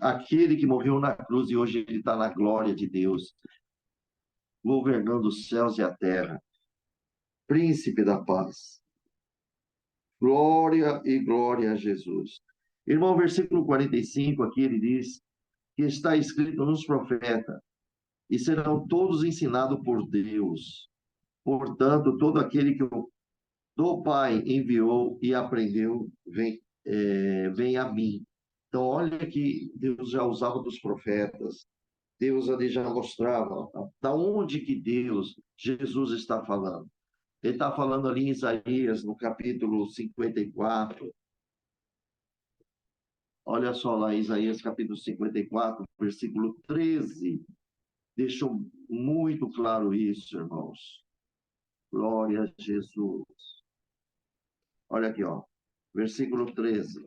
aquele que morreu na cruz e hoje ele está na glória de Deus, governando os céus e a terra, príncipe da paz. Glória e glória a Jesus. Irmão, versículo 45 aqui ele diz que está escrito nos profetas: e serão todos ensinados por Deus. Portanto, todo aquele que o do Pai enviou e aprendeu, vem a mim. Então, olha que Deus já usava dos profetas, Deus ali já mostrava da onde que Jesus está falando. Ele está falando ali em Isaías, no capítulo 54. Olha só lá, Isaías capítulo 54, versículo 13. Deixou muito claro isso, irmãos. Glória a Jesus. Olha aqui, ó. Versículo 13.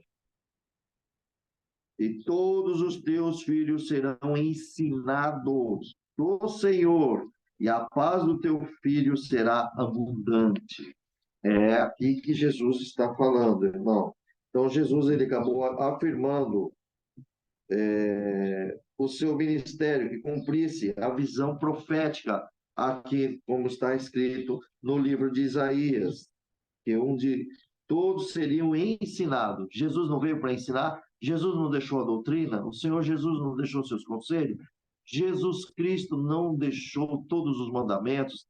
E todos os teus filhos serão ensinados do Senhor, e a paz do teu filho será abundante. É aqui que Jesus está falando, irmão. Então, Jesus ele acabou afirmando o seu ministério, que cumprisse a visão profética, aqui, como está escrito no livro de Isaías, que onde todos seriam ensinados. Jesus não veio para ensinar, Jesus não deixou a doutrina, o Senhor Jesus não deixou seus conselhos, Jesus Cristo não deixou todos os mandamentos.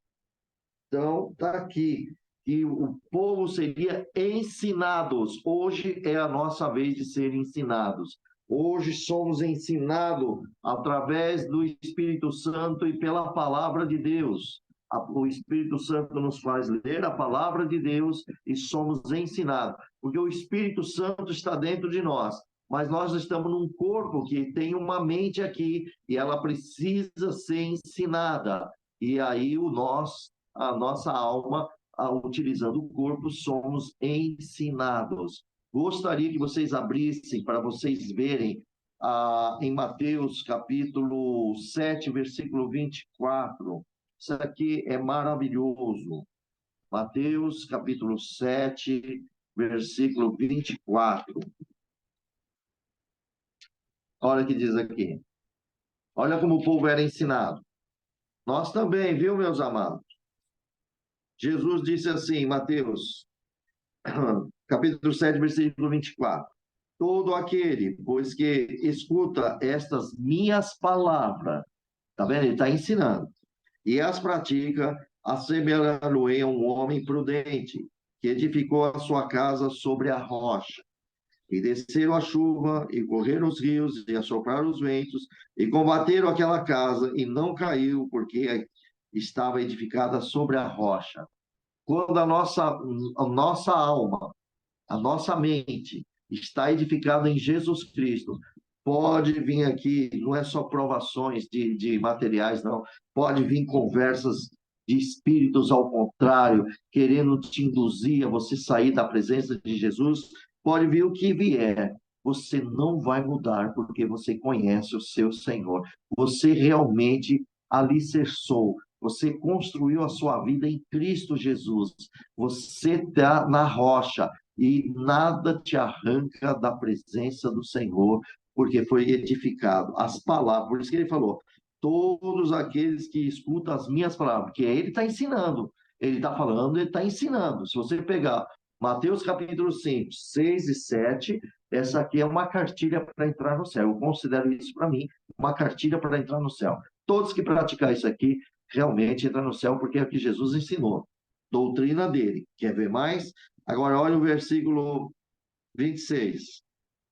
Então, está aqui, que o povo seria ensinados. Hoje é a nossa vez de ser ensinados. Hoje somos ensinados através do Espírito Santo e pela palavra de Deus. O Espírito Santo nos faz ler a palavra de Deus e somos ensinados. Porque o Espírito Santo está dentro de nós, mas nós estamos num corpo que tem uma mente aqui e ela precisa ser ensinada. E aí a nossa alma, utilizando o corpo, somos ensinados. Gostaria que vocês abrissem para vocês verem em Mateus capítulo 7, versículo 24. Isso aqui é maravilhoso. Mateus capítulo 7, versículo 24. Olha o que diz aqui. Olha como o povo era ensinado. Nós também, viu, meus amados? Jesus disse assim, Mateus, capítulo 7, versículo 24. Todo aquele, pois que escuta estas minhas palavras, tá vendo? Ele está ensinando, e as pratica, assemelhá-lo-ei a um homem prudente, que edificou a sua casa sobre a rocha. E desceram a chuva, e correram os rios, e assopraram os ventos, e combateram aquela casa, e não caiu, porque estava edificada sobre a rocha. Quando a nossa alma, a nossa mente está edificada em Jesus Cristo, pode vir aqui, não é só provações de materiais, não, pode vir conversas de espíritos ao contrário, querendo te induzir a você sair da presença de Jesus, pode vir o que vier, você não vai mudar, porque você conhece o seu Senhor, você realmente alicerçou, você construiu a sua vida em Cristo Jesus, você está na rocha, e nada te arranca da presença do Senhor, porque foi edificado. As palavras, por isso que ele falou, todos aqueles que escutam as minhas palavras, porque ele está ensinando, ele está falando, ele está ensinando. Se você pegar Mateus capítulo 5, 6 e 7, essa aqui é uma cartilha para entrar no céu. Eu considero isso para mim uma cartilha para entrar no céu. Todos que praticar isso aqui realmente entram no céu, porque é o que Jesus ensinou. Doutrina dele. Quer ver mais? Agora, olha o versículo 26.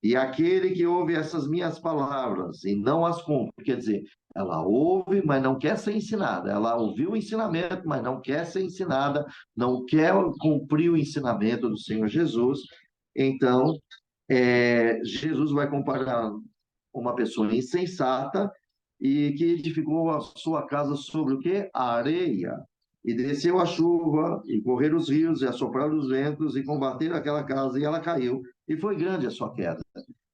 E aquele que ouve essas minhas palavras e não as cumpre, quer dizer, ela ouve, mas não quer ser ensinada. Ela ouviu o ensinamento, mas não quer ser ensinada, não quer cumprir o ensinamento do Senhor Jesus. Então, Jesus vai comparar uma pessoa insensata e que edificou a sua casa sobre o quê? A areia. E desceu a chuva, e correram os rios, e assopraram os ventos, e combateram aquela casa, e ela caiu. E foi grande a sua queda.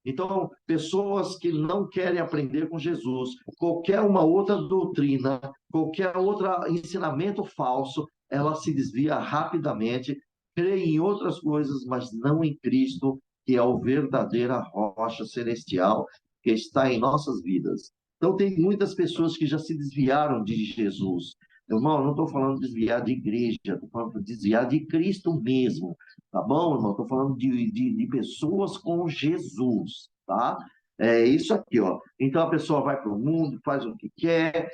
Então, pessoas que não querem aprender com Jesus, qualquer uma outra doutrina, qualquer outro ensinamento falso, ela se desvia rapidamente, crê em outras coisas, mas não em Cristo, que é o verdadeira rocha celestial que está em nossas vidas. Então, tem muitas pessoas que já se desviaram de Jesus. Irmão, eu não estou falando de desviar de igreja, estou falando de desviar de Cristo mesmo, tá bom, irmão? Estou falando de pessoas com Jesus, tá? É isso aqui, ó. Então a pessoa vai para o mundo, faz o que quer,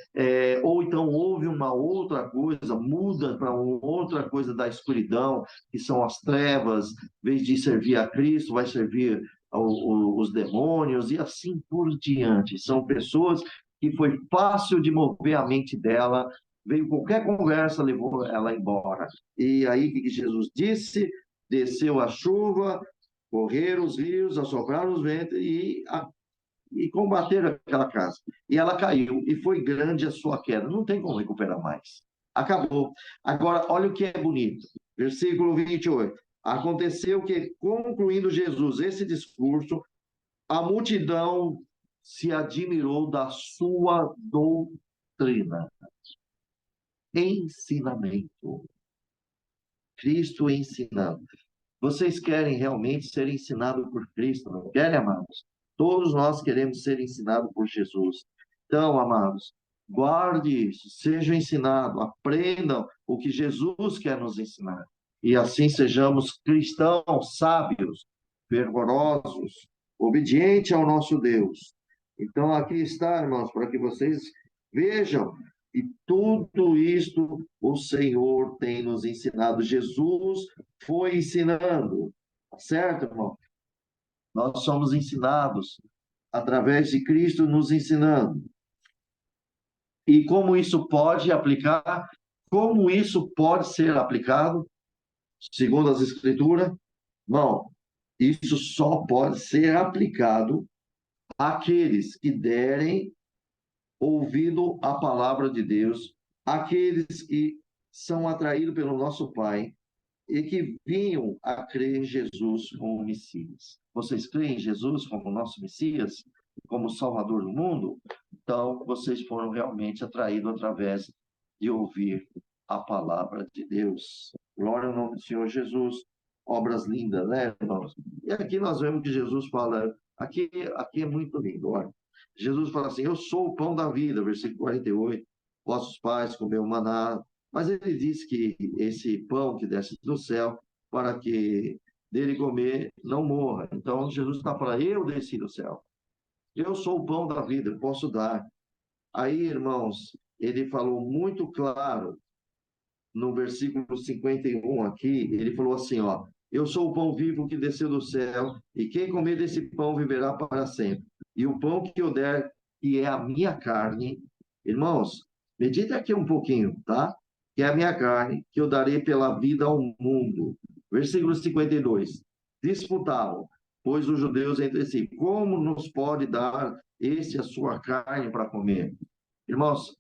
ou então ouve uma outra coisa, muda para uma outra coisa da escuridão, que são as trevas, em vez de servir a Cristo, vai servir os demônios e assim por diante. São pessoas que foi fácil de mover a mente dela, veio qualquer conversa, levou ela embora. E aí, o que Jesus disse? Desceu a chuva, correram os rios, assopraram os ventos e combateram aquela casa. E ela caiu, e foi grande a sua queda. Não tem como recuperar mais. Acabou. Agora, olha o que é bonito. Versículo 28. Aconteceu que, concluindo Jesus esse discurso, a multidão se admirou da sua doutrina. Ensinamento. Cristo ensinando. Vocês querem realmente ser ensinados por Cristo, não querem, amados? Todos nós queremos ser ensinados por Jesus. Então, amados, guarde isso, sejam ensinados, aprendam o que Jesus quer nos ensinar. E assim sejamos cristãos sábios, fervorosos, obedientes ao nosso Deus. Então, aqui está, irmãos, para que vocês vejam. E tudo isto o Senhor tem nos ensinado. Jesus foi ensinando, certo, irmão? Nós somos ensinados através de Cristo nos ensinando. E como isso pode aplicar? Como isso pode ser aplicado? Segundo as Escrituras, não. Isso só pode ser aplicado àqueles que derem ouvido à palavra de Deus, àqueles que são atraídos pelo nosso Pai e que vinham a crer em Jesus como Messias. Vocês creem em Jesus como nosso Messias, como Salvador do mundo? Então, vocês foram realmente atraídos através de ouvir a palavra de Deus. Glória ao nome do Senhor Jesus. Obras lindas, né, irmãos? E aqui nós vemos que Jesus fala, aqui é muito lindo, olha. Jesus fala assim, eu sou o pão da vida, versículo 48, vossos pais comeram maná, mas ele diz que esse pão que desce do céu, para que dele comer, não morra. Então, Jesus está falando, eu desci do céu. Eu sou o pão da vida, eu posso dar. Aí, irmãos, ele falou muito claro, no versículo 51 aqui, ele falou assim, ó, eu sou o pão vivo que desceu do céu, e quem comer desse pão viverá para sempre. E o pão que eu der, que é a minha carne, irmãos, medita aqui um pouquinho, tá? Que é a minha carne, que eu darei pela vida ao mundo. Versículo 52. Disputavam, pois os judeus entre si, como nos pode dar esse a sua carne para comer? Irmãos,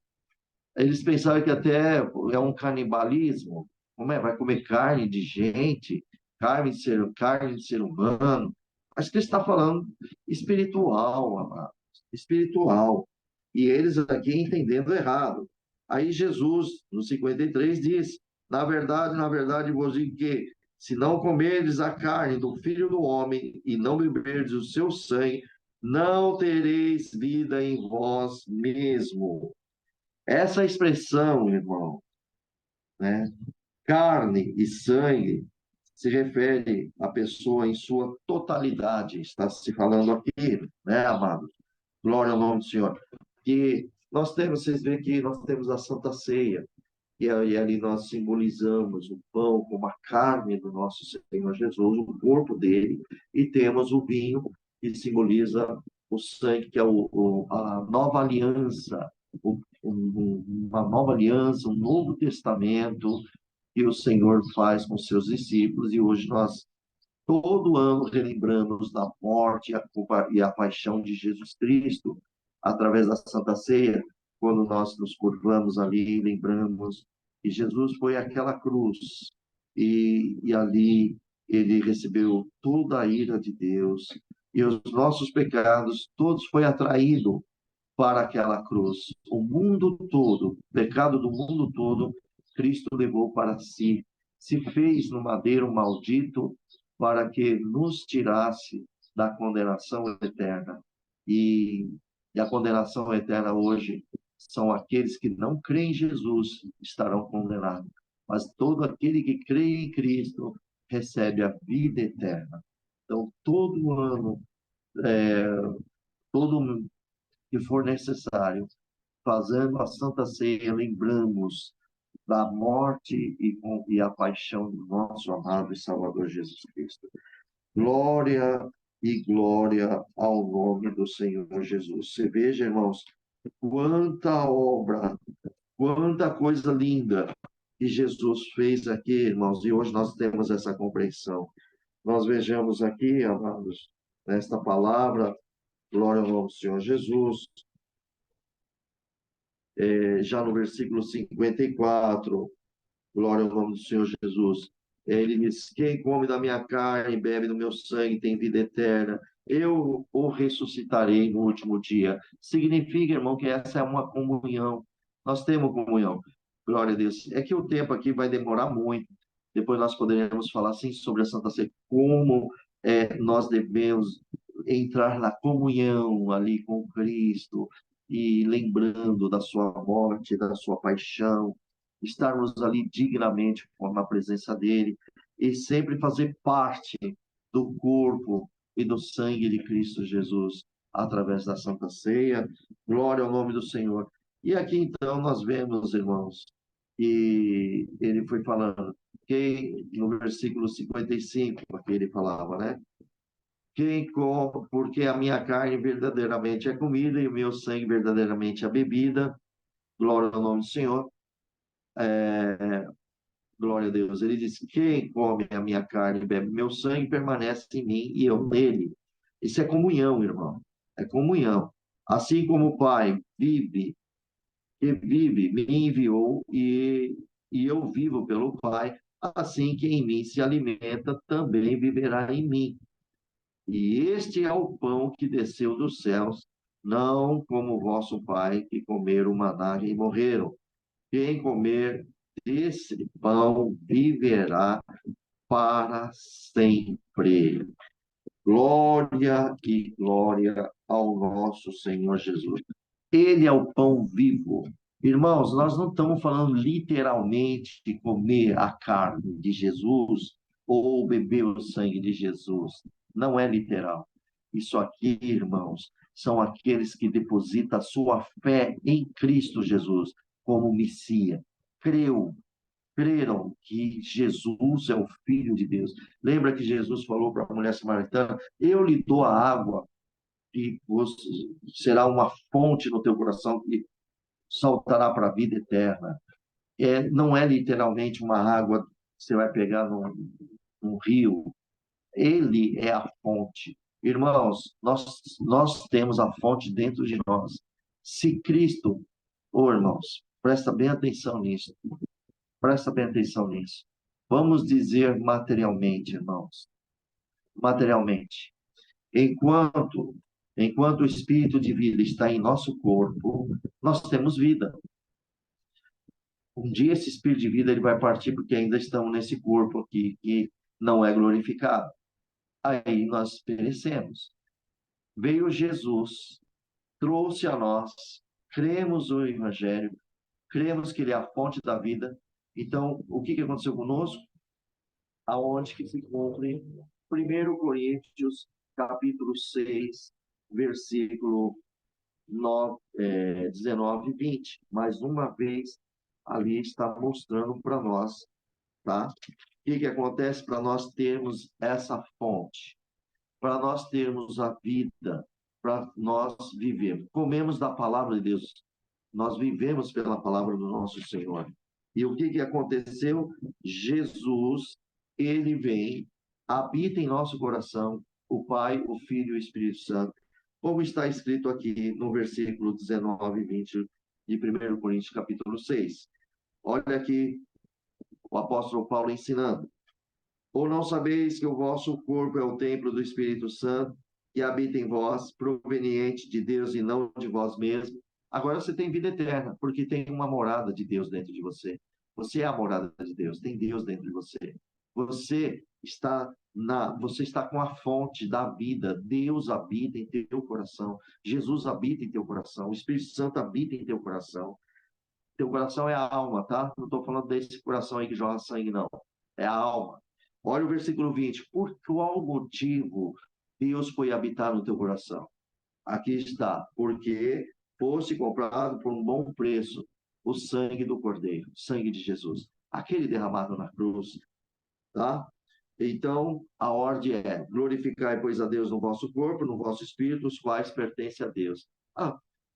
eles pensavam que até é um canibalismo. Como é? Vai comer carne de gente, carne de ser humano. Mas que está falando espiritual, amado. Espiritual. E eles aqui entendendo errado. Aí Jesus, no 53, diz: na verdade, vos digo que, se não comerdes a carne do Filho do Homem e não beberdes o seu sangue, não tereis vida em vós mesmo. Essa expressão, irmão, né, carne e sangue, se refere à pessoa em sua totalidade. Está se falando aqui, né, amados? Glória ao nome do Senhor. Que nós temos, vocês veem que nós temos a Santa Ceia, e ali nós simbolizamos o pão como a carne do nosso Senhor Jesus, o corpo dele, e temos o vinho, que simboliza o sangue, que é a nova aliança, uma nova aliança, um novo testamento que o Senhor faz com seus discípulos, e hoje nós, todo ano, relembramos da morte e a paixão de Jesus Cristo, através da Santa Ceia, quando nós nos curvamos ali, lembramos que Jesus foi àquela cruz, e ali ele recebeu toda a ira de Deus, e os nossos pecados, todos foi atraído para aquela cruz. O mundo todo, o pecado do mundo todo, Cristo levou para si, se fez no madeiro maldito para que nos tirasse da condenação eterna. E a condenação eterna hoje são aqueles que não creem em Jesus, estarão condenados. Mas todo aquele que crê em Cristo recebe a vida eterna. Então, todo ano, todo que for necessário, fazendo a Santa Ceia, lembramos da morte e a paixão do nosso amado e Salvador Jesus Cristo. Glória e glória ao nome do Senhor Jesus. Você veja, irmãos, Quanta obra, quanta coisa linda que Jesus fez aqui, irmãos, e hoje nós temos essa compreensão. Nós vejamos aqui, amados, nesta palavra, glória ao nome do Senhor Jesus, já no versículo 54, glória ao nome do Senhor Jesus. Ele diz: quem come da minha carne, bebe do meu sangue, tem vida eterna. Eu o ressuscitarei no último dia. Significa, irmão, que essa é uma comunhão. Nós temos comunhão. Glória a Deus. É que o tempo aqui vai demorar muito. Depois nós poderemos falar assim sobre a Santa Ceia, como nós devemos entrar na comunhão ali com Cristo e lembrando da sua morte, da sua paixão, estarmos ali dignamente na presença dele e sempre fazer parte do corpo e do sangue de Cristo Jesus através da Santa Ceia. Glória ao nome do Senhor. E aqui então nós vemos, irmãos, que ele foi falando, que no versículo 55, que ele falava, né? Quem come, porque a minha carne verdadeiramente é comida e o meu sangue verdadeiramente é bebida. Glória ao nome do Senhor. Glória a Deus. Ele diz: quem come a minha carne e bebe meu sangue permanece em mim e eu nele. Isso é comunhão, irmão. É comunhão. Assim como o Pai vive, que vive, me enviou e eu vivo pelo Pai, assim que em mim se alimenta, também viverá em mim. E este é o pão que desceu dos céus, não como o vosso pai, que comeram o maná e morreram. Quem comer desse pão viverá para sempre. Glória e glória ao nosso Senhor Jesus. Ele é o pão vivo. Irmãos, nós não estamos falando literalmente de comer a carne de Jesus ou beber o sangue de Jesus. Não é literal. Isso aqui, irmãos, são aqueles que depositam a sua fé em Cristo Jesus como Messias. Creram que Jesus é o Filho de Deus. Lembra que Jesus falou para a mulher samaritana: eu lhe dou a água e será uma fonte no teu coração que saltará para a vida eterna. Não é literalmente uma água que você vai pegar num rio. Ele é a fonte. Irmãos, nós temos a fonte dentro de nós. Se Cristo, irmãos, presta bem atenção nisso. Presta bem atenção nisso. Vamos dizer materialmente, irmãos. Materialmente. Enquanto o espírito de vida está em nosso corpo, nós temos vida. Um dia esse espírito de vida ele vai partir porque ainda estamos nesse corpo aqui que não é glorificado. Aí nós perecemos. Veio Jesus, trouxe a nós, cremos no Evangelho, cremos que ele é a fonte da vida. Então, o que aconteceu conosco? Aonde que se cumpre 1 Coríntios, capítulo 6, versículo 19 e 20. Mais uma vez, ali está mostrando para nós, tá? O que acontece para nós termos essa fonte? Para nós termos a vida, para nós vivermos. Comemos da palavra de Deus. Nós vivemos pela palavra do nosso Senhor. E o que aconteceu? Jesus, ele vem, habita em nosso coração, o Pai, o Filho e o Espírito Santo, como está escrito aqui no versículo 19 e 20 de 1 Coríntios, capítulo 6. Olha aqui o apóstolo Paulo ensinando. Ou não sabeis que o vosso corpo é o templo do Espírito Santo, que habita em vós, proveniente de Deus e não de vós mesmos? Agora você tem vida eterna, porque tem uma morada de Deus dentro de você. Você é a morada de Deus, tem Deus dentro de você. Você está com a fonte da vida. Deus habita em teu coração. Jesus habita em teu coração. O Espírito Santo habita em teu coração. Teu coração é a alma, tá? Não estou falando desse coração aí que jorra sangue, não. É a alma. Olha o versículo 20. Por qual motivo Deus foi habitar no teu coração? Aqui está. Porque fosse comprado por um bom preço o sangue do Cordeiro, o sangue de Jesus. Aquele derramado na cruz, tá? Então, a ordem é: glorificai, pois, a Deus no vosso corpo, no vosso espírito, os quais pertencem a Deus.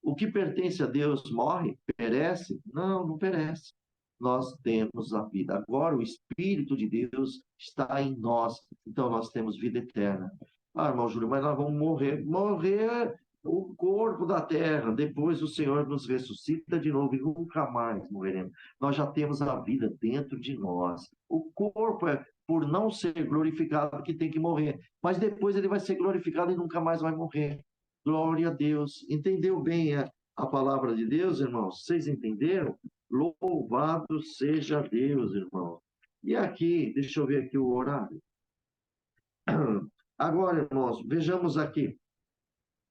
O que pertence a Deus morre? Perece? Não, não perece. Nós temos a vida. Agora, o Espírito de Deus está em nós. Então, nós temos vida eterna. Ah, irmão Júlio, mas nós vamos morrer. Morrer o corpo da terra. Depois o Senhor nos ressuscita de novo e nunca mais morreremos. Nós já temos a vida dentro de nós. O corpo é por não ser glorificado que tem que morrer. Mas depois ele vai ser glorificado e nunca mais vai morrer. Glória a Deus. Entendeu bem a palavra de Deus, irmãos? Vocês entenderam? Louvado seja Deus, irmão. E aqui, deixa eu ver aqui o horário. Agora, irmãos, vejamos aqui.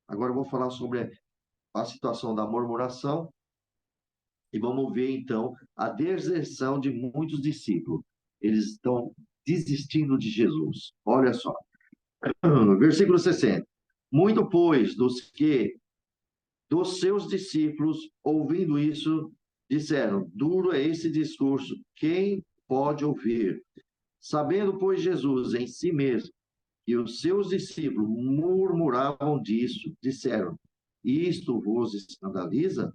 Agora eu vou falar sobre a situação da murmuração e vamos ver, então, a deserção de muitos discípulos. Eles estão desistindo de Jesus. Olha só. Versículo 60. Muito, pois, dos seus discípulos, ouvindo isso, disseram: duro é esse discurso, quem pode ouvir? Sabendo, pois, Jesus em si mesmo que os seus discípulos murmuravam disso, disseram: isto vos escandaliza?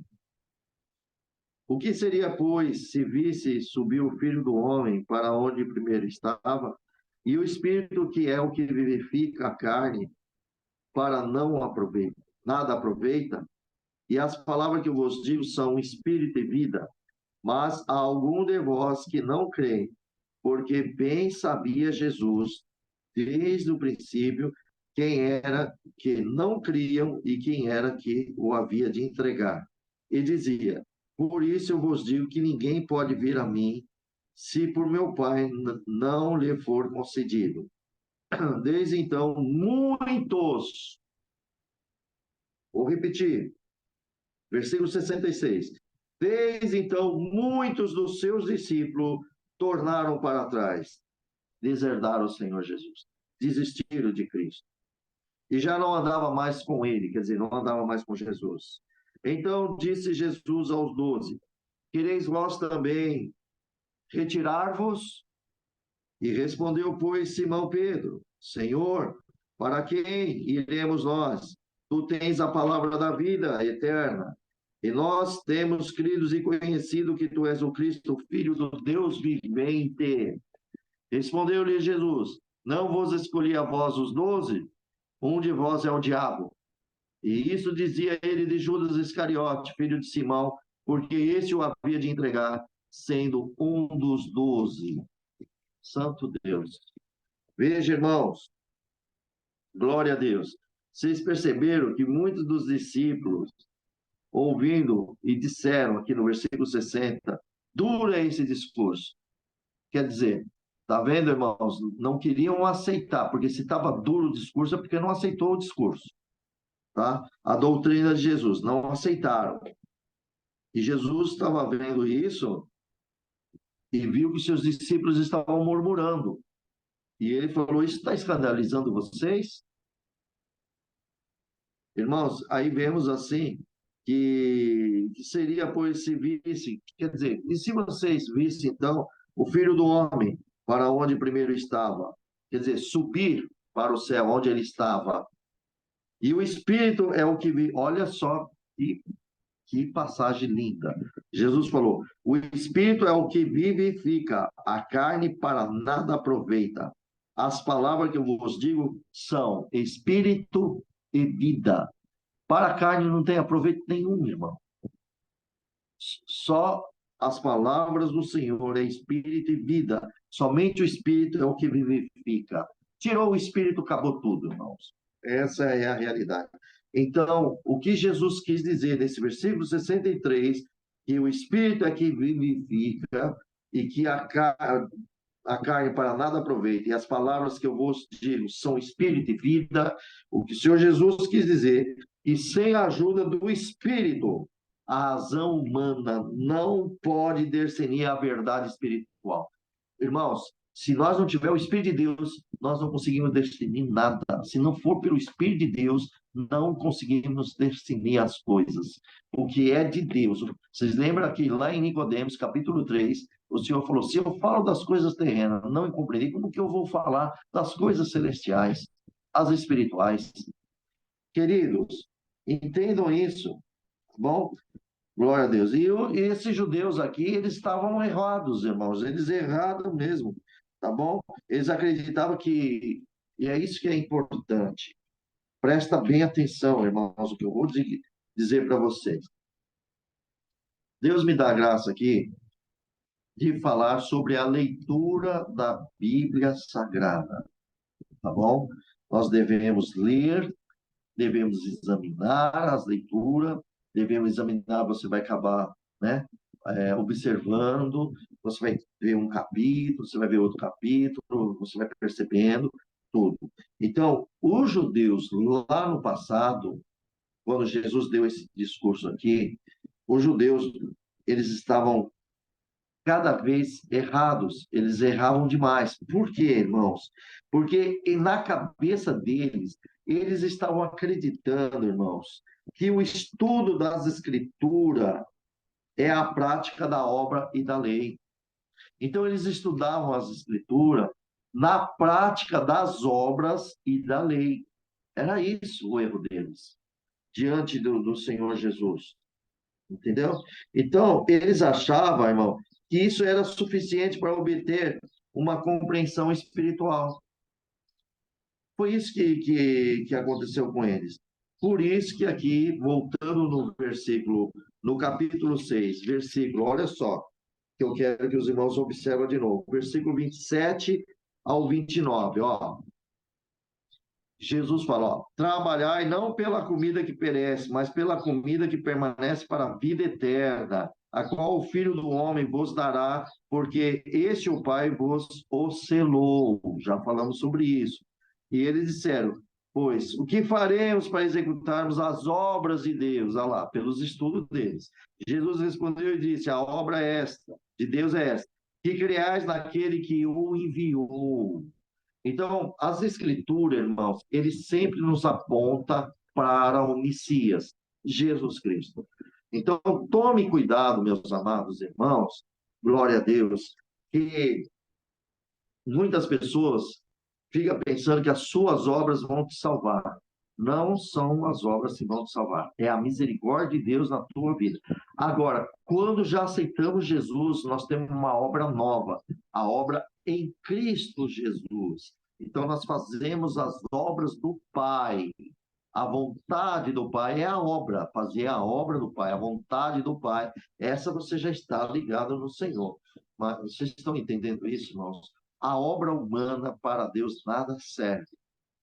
O que seria, pois, se visse subir o Filho do Homem para onde primeiro estava, e o Espírito, que é o que vivifica a carne, para não aproveita, nada aproveita? E as palavras que eu vos digo são espírito e vida. Mas há algum de vós que não crê, porque bem sabia Jesus, desde o princípio, quem era que não criam e quem era que o havia de entregar. E dizia: por isso eu vos digo que ninguém pode vir a mim, se por meu Pai não lhe for concedido. Desde então, muitos, vou repetir, versículo 66. Desde então, muitos dos seus discípulos tornaram para trás, deserdaram o Senhor Jesus, desistiram de Cristo. E já não andava mais com ele, quer dizer, não andava mais com Jesus. Então disse Jesus aos 12: quereis vós também retirar-vos? E respondeu, pois, Simão Pedro: Senhor, para quem iremos nós? Tu tens a palavra da vida eterna. E nós temos crido e conhecido que tu és o Cristo, Filho do Deus vivente. Respondeu-lhe Jesus: não vos escolhi a vós os 12? Um de vós é o diabo. E isso dizia ele de Judas Iscariote, filho de Simão, porque este o havia de entregar, sendo um dos 12. Santo Deus. Veja, irmãos, glória a Deus. Vocês perceberam que muitos dos discípulos, ouvindo e disseram aqui no versículo 60, duro é esse discurso. Quer dizer, tá vendo, irmãos? Não queriam aceitar, porque se estava duro o discurso é porque não aceitou o discurso, tá? A doutrina de Jesus, não aceitaram. E Jesus estava vendo isso e viu que seus discípulos estavam murmurando. E ele falou: isso está escandalizando vocês? Irmãos, aí vemos assim que seria, pois, se visse, quer dizer, e se vocês vissem, então, o Filho do Homem para onde primeiro estava, quer dizer, subir para o céu, onde ele estava, e o Espírito é o que, olha só que passagem linda. Jesus falou: o Espírito é o que vivifica, a carne para nada aproveita. As palavras que eu vos digo são Espírito e vida. Para a carne não tem aproveito nenhum, irmão. Só as palavras do Senhor é Espírito e vida. Somente o Espírito é o que vivifica. Tirou o Espírito, acabou tudo, irmãos. Essa é a realidade. Então, o que Jesus quis dizer nesse versículo 63, que o Espírito é que vivifica e que a carne para nada aproveita, e as palavras que eu vos digo são Espírito e vida, o que o Senhor Jesus quis dizer, e sem a ajuda do Espírito, a razão humana não pode discernir a verdade espiritual. Irmãos, se nós não tivermos o Espírito de Deus, nós não conseguimos discernir nada. Se não for pelo Espírito de Deus, não conseguimos discernir as coisas. O que é de Deus. Vocês lembram que lá em Nicodemos, capítulo 3, o Senhor falou: se eu falo das coisas terrenas, não compreendi, como que eu vou falar das coisas celestiais, as espirituais? Queridos, entendam isso. Bom, glória a Deus. E esses judeus aqui, eles estavam errados, irmãos. Eles erraram mesmo, tá bom? Eles acreditavam que... E é isso que é importante. Presta bem atenção, irmãos, o que eu vou dizer para vocês. Deus me dá a graça aqui de falar sobre a leitura da Bíblia Sagrada, tá bom? Nós devemos ler, devemos examinar as leituras, devemos examinar, você vai acabar, né, observando, você vai ver um capítulo, você vai ver outro capítulo, você vai percebendo tudo. Então, os judeus lá no passado, quando Jesus deu esse discurso aqui, os judeus, eles estavam cada vez errados, eles erravam demais. Por quê, irmãos? Porque na cabeça deles, eles estavam acreditando, irmãos, que o estudo das Escrituras é a prática da obra e da lei. Então, eles estudavam as Escrituras na prática das obras e da lei. Era isso o erro deles, diante do Senhor Jesus. Entendeu? Então, eles achavam, irmão, que isso era suficiente para obter uma compreensão espiritual. Foi isso que aconteceu com eles. Por isso que aqui, voltando no versículo, no capítulo 6, versículo, olha só, que eu quero que os irmãos observem de novo, versículo 27 ao 29, ó. Jesus fala, ó, trabalhai não pela comida que perece, mas pela comida que permanece para a vida eterna, a qual o Filho do Homem vos dará, porque este o Pai vos o selou. Já falamos sobre isso. E eles disseram, pois, o que faremos para executarmos as obras de Deus? Olha lá, pelos estudos deles. Jesus respondeu e disse, a obra é esta, de Deus é esta, que criais naquele que o enviou. Então, as escrituras, irmãos, ele sempre nos aponta para o Messias, Jesus Cristo. Então, tome cuidado, meus amados irmãos, glória a Deus, que muitas pessoas ficam pensando que as suas obras vão te salvar. Não são as obras que vão te salvar, é a misericórdia de Deus na tua vida. Agora, quando já aceitamos Jesus, nós temos uma obra nova, a obra em Cristo Jesus. Então, nós fazemos as obras do Pai. A vontade do Pai é a obra, fazer a obra do Pai, a vontade do Pai. Essa você já está ligado no Senhor. Mas vocês estão entendendo isso, irmãos? A obra humana para Deus nada serve.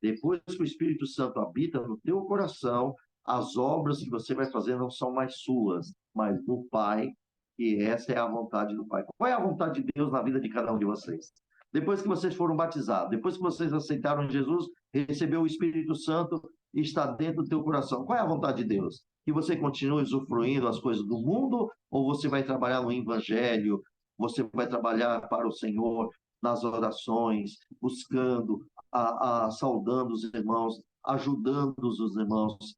Depois que o Espírito Santo habita no teu coração, as obras que você vai fazer não são mais suas, mas do Pai, e essa é a vontade do Pai. Qual é a vontade de Deus na vida de cada um de vocês? Depois que vocês foram batizados, depois que vocês aceitaram Jesus, recebeu o Espírito Santo e está dentro do teu coração. Qual é a vontade de Deus? Que você continue usufruindo as coisas do mundo, ou você vai trabalhar no Evangelho, você vai trabalhar para o Senhor nas orações, buscando, saudando os irmãos, ajudando os irmãos,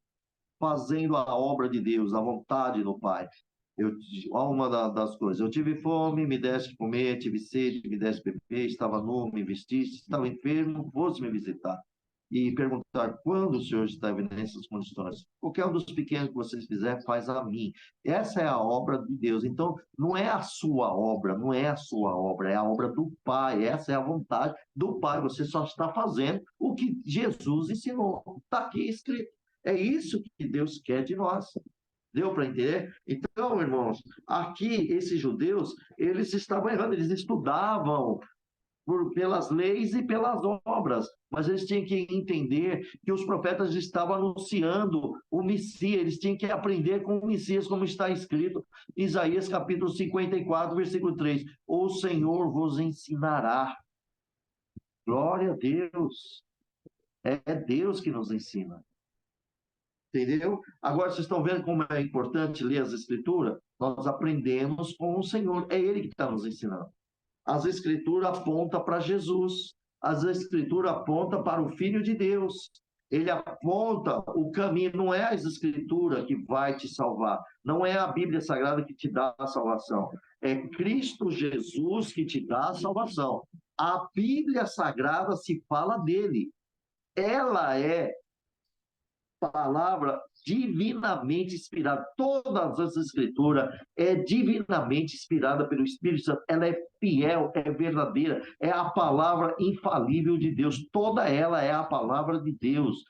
fazendo a obra de Deus, a vontade do Pai. Uma das coisas, eu tive fome, me deste comer, tive sede, me deste beber, estava nu, me vestiste, estava enfermo, foste me visitar. E perguntar quando o Senhor esteve nessas condições. Qualquer um dos pequenos que vocês fizerem, faz a mim. Essa é a obra de Deus. Então, não é a sua obra, não é a sua obra, é a obra do Pai. Essa é a vontade do Pai. Você só está fazendo o que Jesus ensinou. Está aqui escrito. É isso que Deus quer de nós. Deu para entender? Então, irmãos, aqui esses judeus, eles estavam errando, eles estudavam pelas leis e pelas obras, mas eles tinham que entender que os profetas estavam anunciando o Messias, eles tinham que aprender com o Messias, como está escrito em Isaías capítulo 54, versículo 3: o Senhor vos ensinará. Glória a Deus. É Deus que nos ensina. Entendeu? Agora vocês estão vendo como é importante ler as Escrituras? Nós aprendemos com o Senhor, é Ele que está nos ensinando. As Escrituras apontam para Jesus, as Escrituras apontam para o Filho de Deus. Ele aponta o caminho, não é as Escrituras que vai te salvar, não é a Bíblia Sagrada que te dá a salvação, é Cristo Jesus que te dá a salvação. A Bíblia Sagrada se fala dele, ela é palavra divinamente inspirada. Todas as escrituras é divinamente inspirada pelo Espírito Santo. Ela é fiel, é verdadeira, é a palavra infalível de Deus. Toda ela é a palavra de Deus.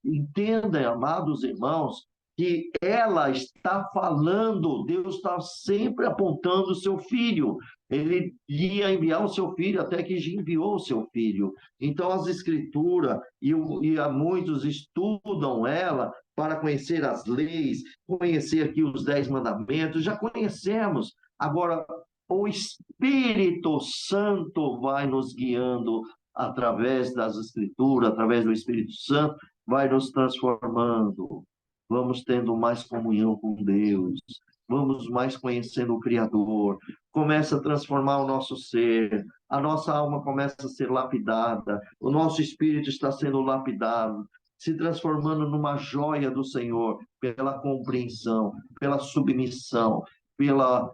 Entenda, amados irmãos, que ela está falando, Deus está sempre apontando o seu filho. Ele ia enviar o seu filho, até que enviou o seu filho. Então, as escrituras, e há muitos estudam ela para conhecer as leis, conhecer aqui os 10 mandamentos, já conhecemos. Agora, o Espírito Santo vai nos guiando através das escrituras, através do Espírito Santo, vai nos transformando. Vamos tendo mais comunhão com Deus, vamos mais conhecendo o Criador, começa a transformar o nosso ser, a nossa alma começa a ser lapidada, o nosso espírito está sendo lapidado, se transformando numa joia do Senhor, pela compreensão, pela submissão, pela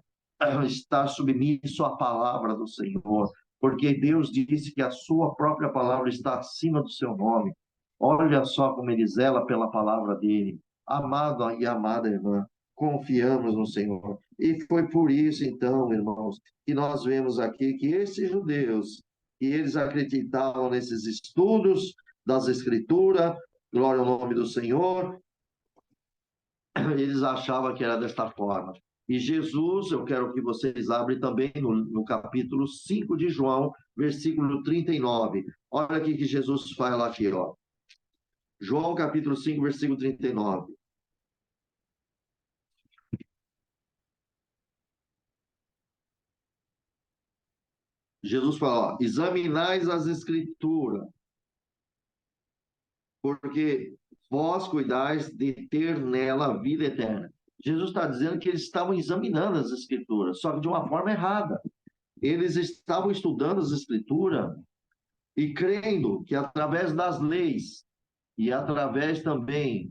estar submisso à palavra do Senhor, porque Deus disse que a sua própria palavra está acima do seu nome. Olha só como ele zela pela palavra dele. Amado e amada irmã, confiamos no Senhor. E foi por isso, então, irmãos, que nós vemos aqui que esses judeus, que eles acreditavam nesses estudos das Escrituras, glória ao nome do Senhor, eles achavam que era desta forma. E Jesus, eu quero que vocês abrem também no capítulo 5 de João, versículo 39. Olha o que Jesus fala aqui, ó. João capítulo 5, versículo 39. Jesus fala, ó, examinais as escrituras, porque vós cuidais de ter nela a vida eterna. Jesus está dizendo que eles estavam examinando as escrituras, só que de uma forma errada. Eles estavam estudando as escrituras e crendo que através das leis e através também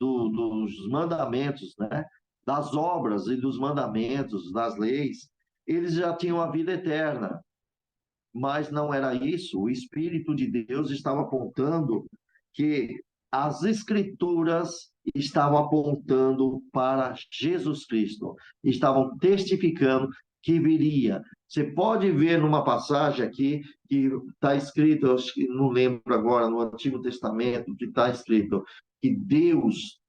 dos mandamentos, né? Das obras e dos mandamentos, das leis, eles já tinham a vida eterna. Mas não era isso. O Espírito de Deus estava apontando que as Escrituras estavam apontando para Jesus Cristo, estavam testificando que viria. Você pode ver numa passagem aqui que está escrito, eu acho que não lembro agora, no Antigo Testamento, que está escrito que Deus,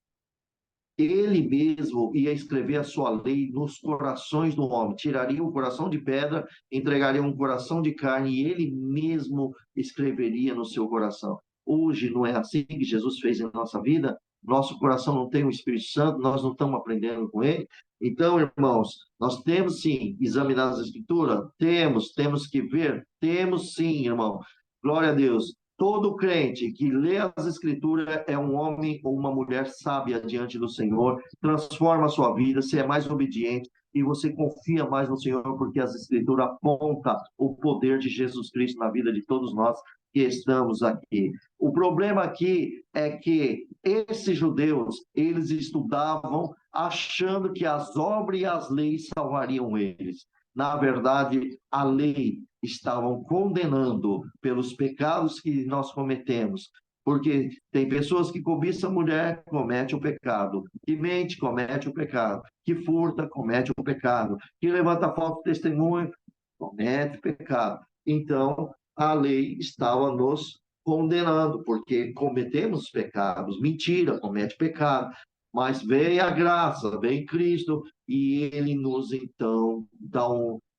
ele mesmo ia escrever a sua lei nos corações do homem, tiraria o coração de pedra, entregaria um coração de carne e ele mesmo escreveria no seu coração. Hoje não é assim que Jesus fez em nossa vida? Nosso coração não tem o Espírito Santo, nós não estamos aprendendo com ele. Então, irmãos, nós temos sim examinar as Escrituras? Temos que ver? Temos sim, irmão. Glória a Deus. Todo crente que lê as Escrituras é um homem ou uma mulher sábia diante do Senhor, transforma a sua vida, você é mais obediente e você confia mais no Senhor, porque as Escrituras apontam o poder de Jesus Cristo na vida de todos nós que estamos aqui. O problema aqui é que esses judeus, eles estudavam achando que as obras e as leis salvariam eles. Na verdade, a lei estavam condenando pelos pecados que nós cometemos. Porque tem pessoas que cobiçam a mulher, comete o pecado. Que mente, comete o pecado. Que furta, comete o pecado. Que levanta falso testemunho, comete o pecado. Então, a lei estava nos condenando, porque cometemos pecados. Mentira, comete pecado. Mas vem a graça, vem Cristo, e ele nos, então, dá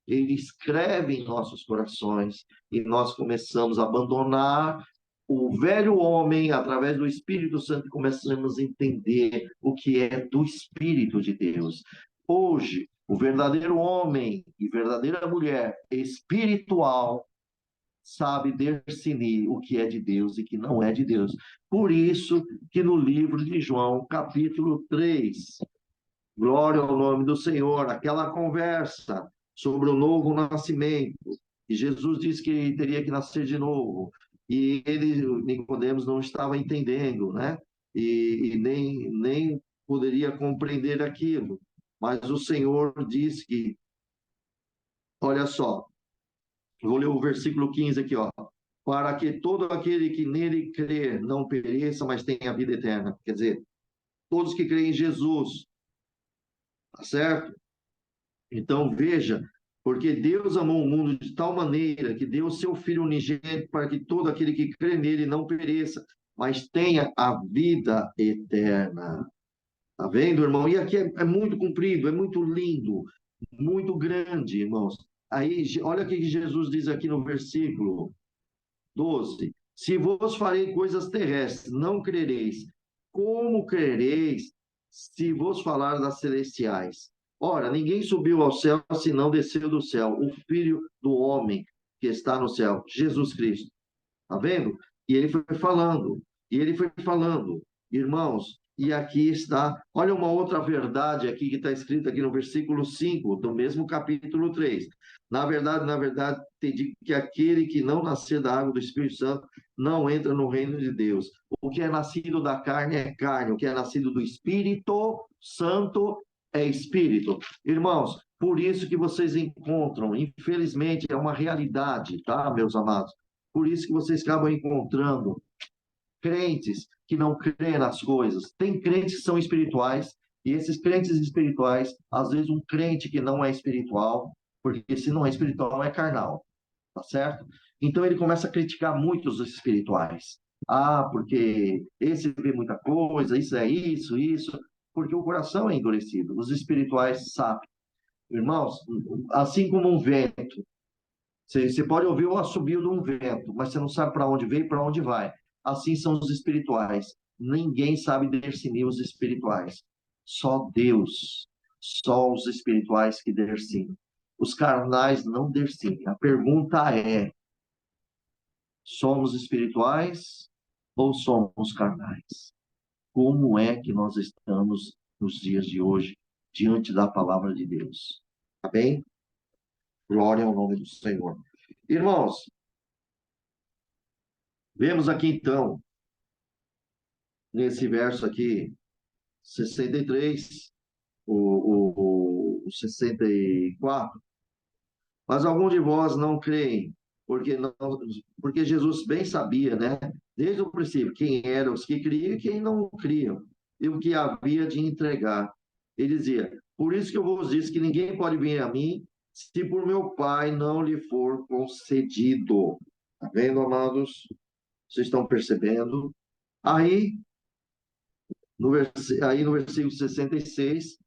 ele escreve em nossos corações, e nós começamos a abandonar o velho homem, através do Espírito Santo, começamos a entender o que é do Espírito de Deus. Hoje, o verdadeiro homem e verdadeira mulher espiritual sabe discernir o que é de Deus e que não é de Deus. Por isso que no livro de João, capítulo 3, glória ao nome do Senhor, aquela conversa sobre o novo nascimento, e Jesus disse que ele teria que nascer de novo, e ele, Nicodemos, não estava entendendo, né? E nem poderia compreender aquilo, mas o Senhor disse que, olha só, vou ler o versículo 15 aqui, ó, para que todo aquele que nele crer não pereça, mas tenha vida eterna. Quer dizer, todos que creem em Jesus, tá certo? Então veja, porque Deus amou o mundo de tal maneira que deu o seu Filho unigênito para que todo aquele que crê nele não pereça, mas tenha a vida eterna. Tá vendo, irmão? E aqui é muito comprido, é muito lindo, muito grande, irmãos. Aí, olha o que Jesus diz aqui no versículo 12: se vos farei coisas terrestres, não crereis. Como crereis se vos falar das celestiais? Ora, ninguém subiu ao céu, senão desceu do céu, o Filho do homem que está no céu, Jesus Cristo. Tá vendo? E ele foi falando, e ele foi falando, irmãos, e aqui está, olha uma outra verdade aqui que está escrita aqui no versículo 5 do mesmo capítulo 3. Na verdade, te digo que aquele que não nascer da água do Espírito Santo não entra no reino de Deus. O que é nascido da carne é carne, o que é nascido do Espírito Santo é espírito. Irmãos, por isso que vocês encontram, infelizmente, é uma realidade, tá, meus amados? Por isso que vocês acabam encontrando crentes que não creem nas coisas. Tem crentes que são espirituais, e esses crentes espirituais, às vezes um crente que não é espiritual, porque se não é espiritual, é carnal, tá certo? Então ele começa a criticar muito os espirituais. Ah, porque esse vê muita coisa, isso é isso, isso, porque o coração é endurecido. Os espirituais sabem. Irmãos, assim como um vento, você pode ouvir o assobio de um vento, mas você não sabe para onde veio e para onde vai. Assim são os espirituais. Ninguém sabe discernir os espirituais. Só Deus. Só os espirituais que discernem. Os carnais não discernem. A pergunta é: somos espirituais ou somos carnais? Como é que nós estamos nos dias de hoje diante da palavra de Deus? Tá bem? Glória ao nome do Senhor. Irmãos, vemos aqui então, nesse verso aqui, 63, o 64, mas alguns de vós não creem, porque Jesus bem sabia, né, desde o princípio, quem eram os que criam e quem não criam, e o que havia de entregar. Ele dizia: por isso que eu vos disse que ninguém pode vir a mim, se por meu Pai não lhe for concedido. Está vendo, amados? Vocês estão percebendo? Aí, aí no versículo 66,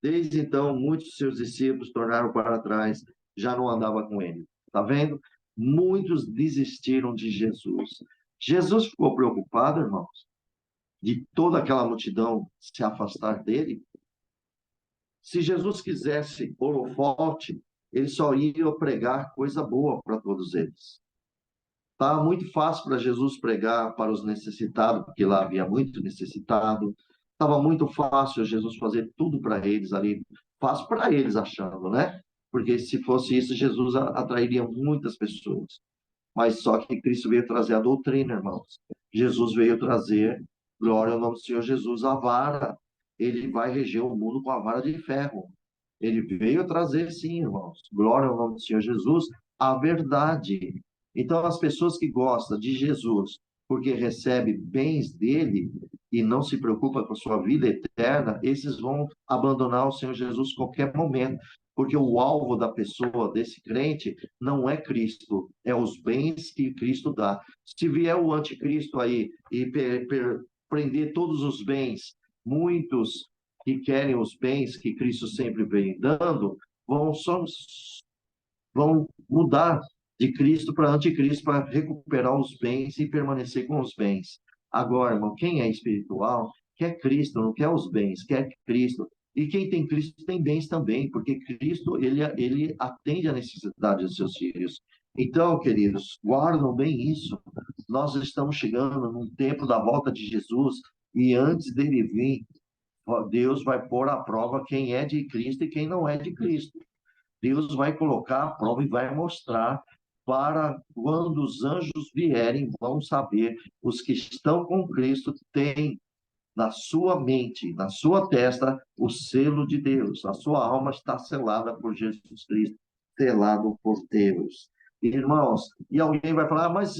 desde então, muitos de seus discípulos tornaram para trás, já não andava com ele. Está vendo? Muitos desistiram de Jesus. Jesus ficou preocupado, irmãos, de toda aquela multidão se afastar dele. Se Jesus quisesse holofote, ele só ia pregar coisa boa para todos eles. Estava muito fácil para Jesus pregar para os necessitados, porque lá havia muito necessitado. Estava muito fácil Jesus fazer tudo para eles ali, fácil para eles achando, né? Porque se fosse isso, Jesus atrairia muitas pessoas. Mas só que Cristo veio trazer a doutrina, irmãos. Jesus veio trazer, glória ao nome do Senhor Jesus, a vara. Ele vai reger o mundo com a vara de ferro. Ele veio trazer, sim, irmãos, glória ao nome do Senhor Jesus, a verdade. Então, as pessoas que gostam de Jesus, porque recebe bens dele e não se preocupa com a sua vida eterna, esses vão abandonar o Senhor Jesus a qualquer momento, porque o alvo da pessoa, desse crente, não é Cristo, é os bens que Cristo dá. Se vier o anticristo aí e prender todos os bens, muitos que querem os bens que Cristo sempre vem dando, vão mudar de Cristo para anticristo para recuperar os bens e permanecer com os bens. Agora, irmão, quem é espiritual quer Cristo, não quer os bens, quer Cristo. E quem tem Cristo tem bens também, porque Cristo, ele atende a necessidade dos seus filhos. Então, queridos, guardam bem isso. Nós estamos chegando num tempo da volta de Jesus, e antes dele vir, Deus vai pôr à prova quem é de Cristo e quem não é de Cristo. Deus vai colocar a prova e vai mostrar para quando os anjos vierem, vão saber, os que estão com Cristo têm na sua mente, na sua testa, o selo de Deus. A sua alma está selada por Jesus Cristo, selado por Deus. Irmãos, e alguém vai falar, mas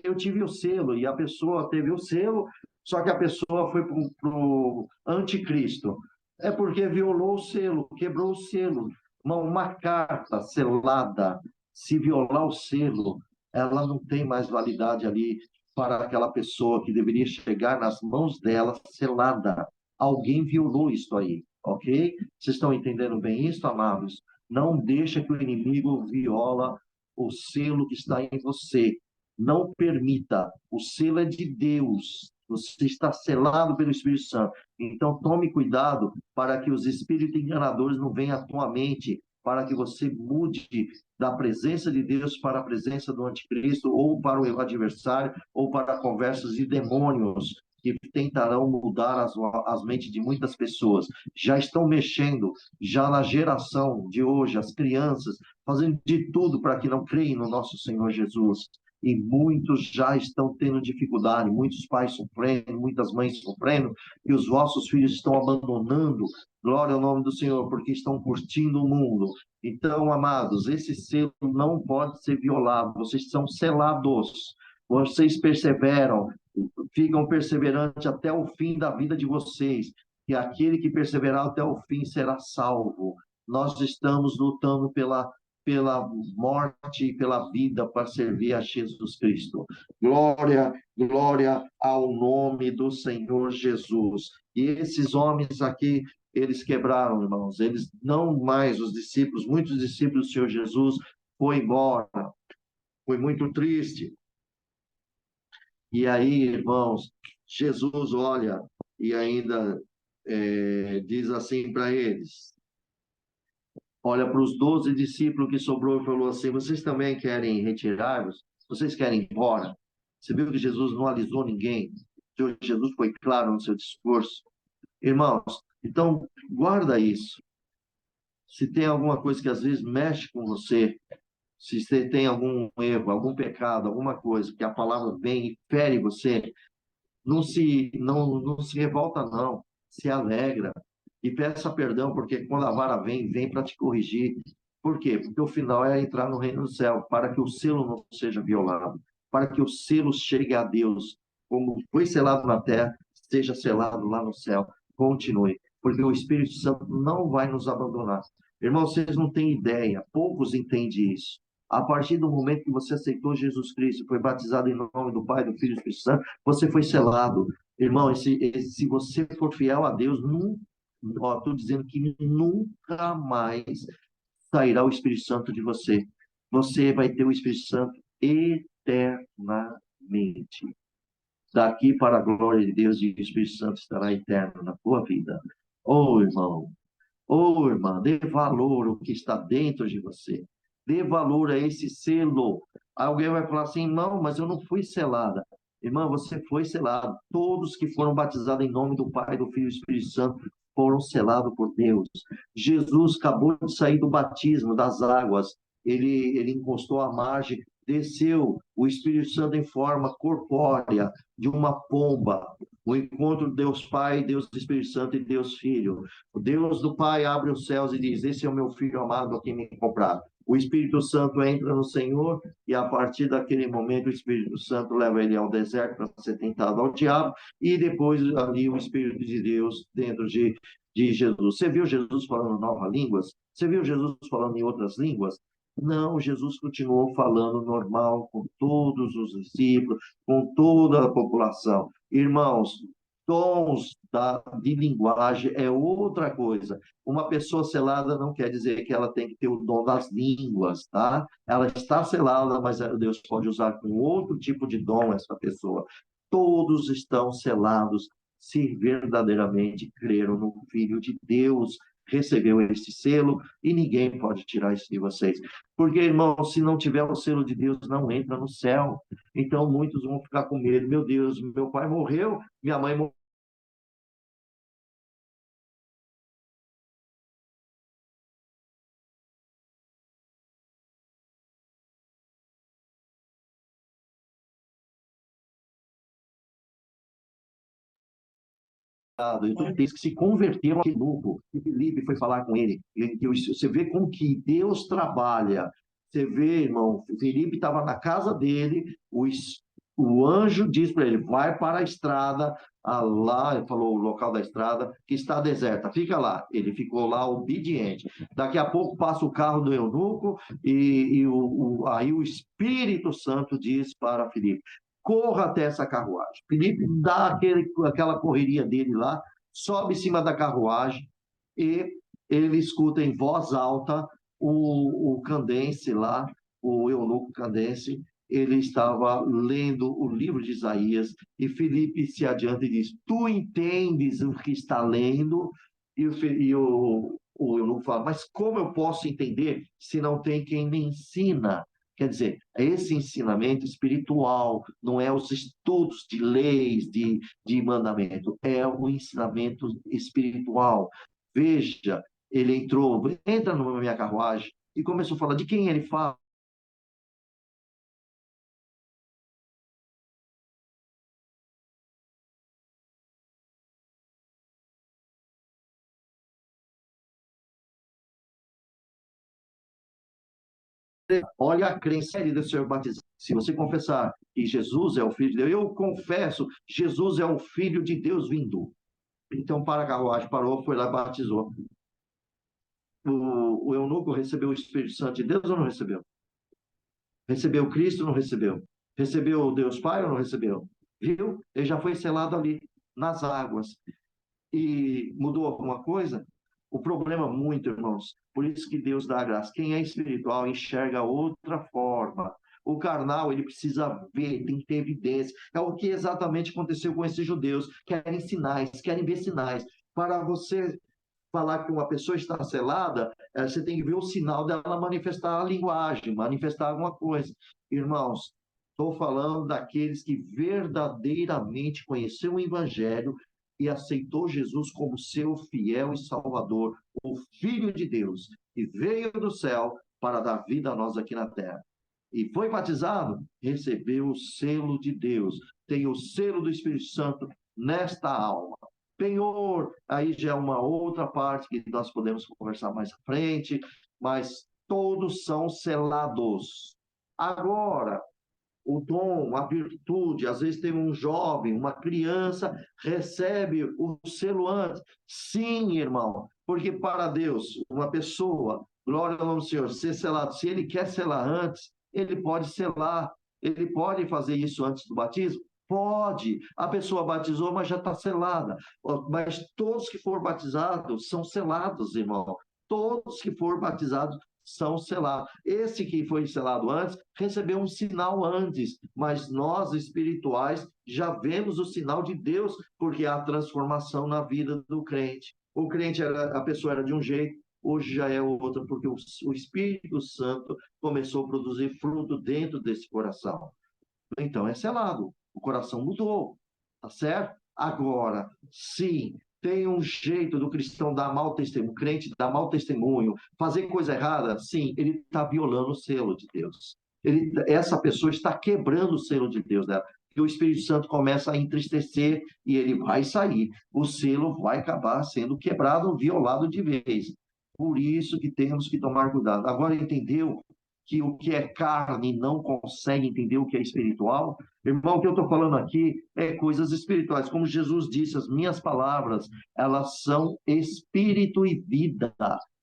eu tive o selo, e a pessoa teve o selo, Só que a pessoa foi para o anticristo. É porque violou o selo, quebrou o selo. Uma carta selada, se violar o selo, ela não tem mais validade ali para aquela pessoa que deveria chegar nas mãos dela selada. Alguém violou isso aí, ok? Vocês estão entendendo bem isso, amados? Não deixa que o inimigo viola o selo que está em você. Não permita. O selo é de Deus. Você está selado pelo Espírito Santo. Então, tome cuidado para que os espíritos enganadores não venham à tua mente, para que você mude da presença de Deus para a presença do anticristo, ou para o adversário, ou para conversas de demônios que tentarão mudar as mentes de muitas pessoas. Já estão mexendo, já na geração de hoje, as crianças, fazendo de tudo para que não creem no nosso Senhor Jesus. E muitos já estão tendo dificuldade, muitos pais sofrendo, muitas mães sofrendo, e os vossos filhos estão abandonando, glória ao nome do Senhor, porque estão curtindo o mundo. Então, amados, esse selo não pode ser violado, vocês são selados, vocês perseveram, ficam perseverantes até o fim da vida de vocês, e aquele que perseverar até o fim será salvo. Nós estamos lutando pela morte e pela vida para servir a Jesus Cristo. Glória, glória ao nome do Senhor Jesus. E esses homens aqui, eles quebraram, irmãos, eles não mais, os discípulos, muitos discípulos do Senhor Jesus foi embora, foi muito triste. E aí, irmãos, Jesus olha e ainda diz assim para eles, olha para os 12 discípulos que sobrou e falou assim, vocês também querem retirar-vos? Vocês querem ir embora? Você viu que Jesus não alisou ninguém? O Senhor Jesus foi claro no seu discurso. Irmãos, então, guarda isso. Se tem alguma coisa que às vezes mexe com você, se você tem algum erro, algum pecado, alguma coisa que a palavra vem e fere você, não se revolta, não. Se alegra e peça perdão, porque quando a vara vem, vem para te corrigir. Por quê? Porque o final é entrar no reino do céu, para que o selo não seja violado, para que o selo chegue a Deus, como foi selado na terra, seja selado lá no céu. Continue, porque o Espírito Santo não vai nos abandonar. Irmãos, vocês não têm ideia, poucos entendem isso. A partir do momento que você aceitou Jesus Cristo, foi batizado em nome do Pai, do Filho e do Espírito Santo, você foi selado. Irmão, se você for fiel a Deus, estou dizendo que nunca mais sairá o Espírito Santo de você. Você vai ter o Espírito Santo eternamente. Daqui para a glória de Deus, e o Espírito Santo estará eterno na tua vida. Oh, irmão, oh, irmã, dê valor ao que está dentro de você. Dê valor a esse selo. Alguém vai falar assim, irmão, mas eu não fui selada. Irmã, você foi selado. Todos que foram batizados em nome do Pai, do Filho e do Espírito Santo foram selados por Deus. Jesus acabou de sair do batismo, das águas. Ele encostou à margem, desceu o Espírito Santo em forma corpórea de uma pomba. O encontro de Deus Pai, Deus Espírito Santo e Deus Filho. O Deus do Pai abre os céus e diz, esse é o meu Filho amado a quem me comprar. O Espírito Santo entra no Senhor e a partir daquele momento o Espírito Santo leva ele ao deserto para ser tentado ao diabo e depois ali o Espírito de Deus dentro de Jesus. Você viu Jesus falando novas línguas? Você viu Jesus falando em outras línguas? Não, Jesus continuou falando normal com todos os discípulos, com toda a população. Irmãos, dons de linguagem é outra coisa. Uma pessoa selada não quer dizer que ela tem que ter o dom das línguas, tá? Ela está selada, mas Deus pode usar com outro tipo de dom essa pessoa. Todos estão selados se verdadeiramente creram no Filho de Deus, recebeu este selo e ninguém pode tirar isso de vocês. Porque, irmão, se não tiver o selo de Deus, não entra no céu. Então, muitos vão ficar com medo. Meu Deus, meu pai morreu, minha mãe morreu. Então, tem que se converteram aquele grupo. E Felipe foi falar com ele. Você vê como que Deus trabalha. Você vê, irmão, Felipe estava na casa dele, o anjo diz para ele, vai para a estrada, lá, ele falou o local da estrada, que está deserta, fica lá. Ele ficou lá obediente. Daqui a pouco passa o carro do eunuco aí o Espírito Santo diz para Filipe, corra até essa carruagem. Filipe dá aquela correria dele lá, sobe em cima da carruagem e ele escuta em voz alta o Candace lá, o eunuco Candace, ele estava lendo o livro de Isaías e Filipe se adianta e diz, tu entendes o que está lendo? O eunuco fala, mas como eu posso entender se não tem quem me ensina? Quer dizer, esse ensinamento espiritual, não é os estudos de leis, de mandamento, é o ensinamento espiritual. Veja, ele entra na minha carruagem e começou a falar de quem ele fala. Olha a crença de ser batizado. Se você confessar que Jesus é o Filho de Deus, eu confesso, Jesus é o Filho de Deus vindo. Então, para a carruagem, parou, foi lá e batizou. O eunuco recebeu o Espírito Santo de Deus ou não recebeu? Recebeu Cristo ou não recebeu? Recebeu Deus Pai ou não recebeu? Viu? Ele já foi selado ali, nas águas. E mudou alguma coisa? O problema muito, irmãos, por isso que Deus dá a graça. Quem é espiritual enxerga outra forma. O carnal, ele precisa ver, tem que ter evidência. É o que exatamente aconteceu com esses judeus. Querem sinais, querem ver sinais. Para você falar que uma pessoa está selada, você tem que ver o sinal dela manifestar a linguagem, manifestar alguma coisa. Irmãos, estou falando daqueles que verdadeiramente conheceram o Evangelho e aceitou Jesus como seu fiel e salvador, o Filho de Deus, que veio do céu para dar vida a nós aqui na terra. E foi batizado, recebeu o selo de Deus, tem o selo do Espírito Santo nesta alma. Penhor, aí já é uma outra parte que nós podemos conversar mais à frente, mas todos são selados. Agora, o dom, a virtude, às vezes tem um jovem, uma criança, recebe o selo antes. Sim, irmão, porque para Deus, uma pessoa, glória ao nome do Senhor, ser selado, se ele quer selar antes, ele pode selar, ele pode fazer isso antes do batismo? Pode. A pessoa batizou, mas já está selada. Mas todos que foram batizados são selados, irmão. Todos que foram batizados são selados. Esse que foi selado antes recebeu um sinal antes, mas nós espirituais já vemos o sinal de Deus, porque há transformação na vida do crente. O crente a pessoa era de um jeito, hoje já é outra, porque o Espírito Santo começou a produzir fruto dentro desse coração. Então é selado, o coração mudou, tá certo? Agora, sim, tem um jeito do cristão dar mau testemunho, crente dar mau testemunho, fazer coisa errada, sim, ele está violando o selo de Deus. Essa pessoa está quebrando o selo de Deus dela, que o Espírito Santo começa a entristecer e ele vai sair. O selo vai acabar sendo quebrado, violado de vez. Por isso que temos que tomar cuidado. Agora entendeu que o que é carne não consegue entender o que é espiritual? Irmão, o que eu estou falando aqui é coisas espirituais. Como Jesus disse, as minhas palavras, elas são espírito e vida.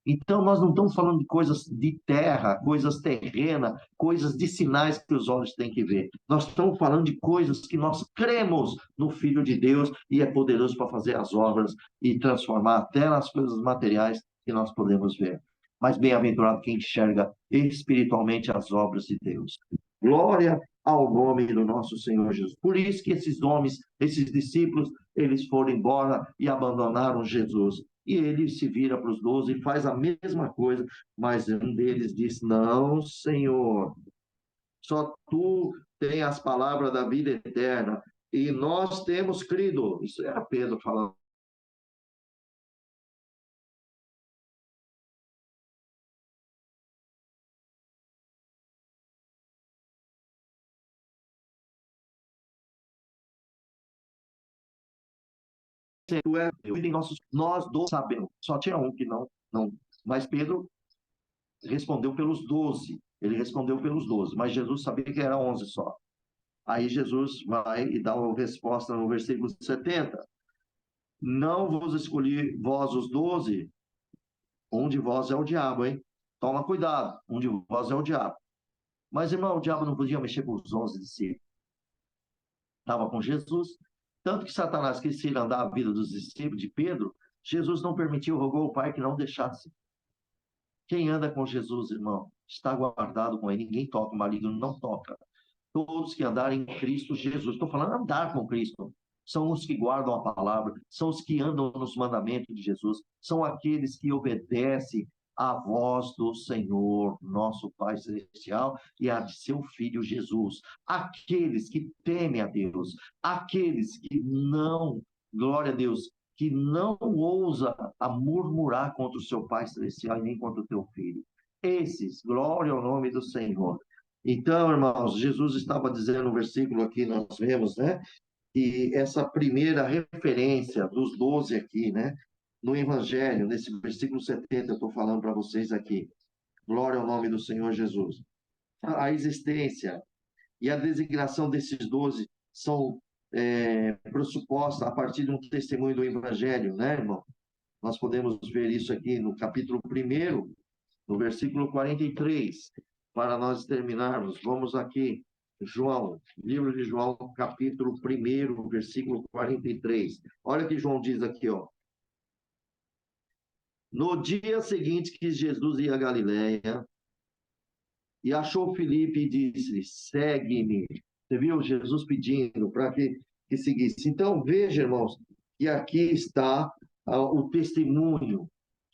Então, nós não estamos falando de coisas de terra, coisas terrenas, coisas de sinais que os olhos têm que ver. Nós estamos falando de coisas que nós cremos no Filho de Deus e é poderoso para fazer as obras e transformar até nas coisas materiais que nós podemos ver. Mas bem-aventurado quem enxerga espiritualmente as obras de Deus. Glória ao nome do nosso Senhor Jesus. Por isso que esses homens, esses discípulos, eles foram embora e abandonaram Jesus. E ele se vira para os 12 e faz a mesma coisa, mas um deles diz, não, Senhor, só tu tens as palavras da vida eterna e nós temos crido. Isso era Pedro falando. Tu é Deus, e nós 12 sabemos. Só tinha um que não. Mas Pedro respondeu pelos 12. Ele respondeu pelos 12, mas Jesus sabia que era 11 só. Aí Jesus vai e dá uma resposta no versículo 70. Não vos escolhi vós os 12, um de vós é o diabo, hein? Toma cuidado, um de vós é o diabo. Mas, irmão, o diabo não podia mexer com os 11 discípulos. Estava com Jesus. Tanto que Satanás quis ir andar a vida dos discípulos de Pedro, Jesus não permitiu, rogou ao Pai que não deixasse. Quem anda com Jesus, irmão, está guardado com ele. Ninguém toca, o maligno não toca. Todos que andarem em Cristo Jesus. Estou falando andar com Cristo. São os que guardam a palavra, são os que andam nos mandamentos de Jesus, são aqueles que obedecem à voz do Senhor, nosso Pai Celestial, e a de seu Filho Jesus. Aqueles que temem a Deus, aqueles que não, glória a Deus, que não ousa a murmurar contra o seu Pai Celestial e nem contra o teu Filho. Esses, glória ao nome do Senhor. Então, irmãos, Jesus estava dizendo no versículo aqui, nós vemos, né? E essa primeira referência dos 12 aqui, né? No Evangelho, nesse versículo 70, eu estou falando para vocês aqui. Glória ao nome do Senhor Jesus. A existência e a designação desses 12 são pressupostas a partir de um testemunho do Evangelho, né, irmão? Nós podemos ver isso aqui no capítulo 1, no versículo 43. Para nós terminarmos, vamos aqui, João, livro de João, capítulo 1, versículo 43. Olha o que João diz aqui, ó. No dia seguinte que Jesus ia a Galiléia, e achou Filipe e disse: segue-me. Você viu Jesus pedindo para que seguisse. Então, veja, irmãos, que aqui está o testemunho.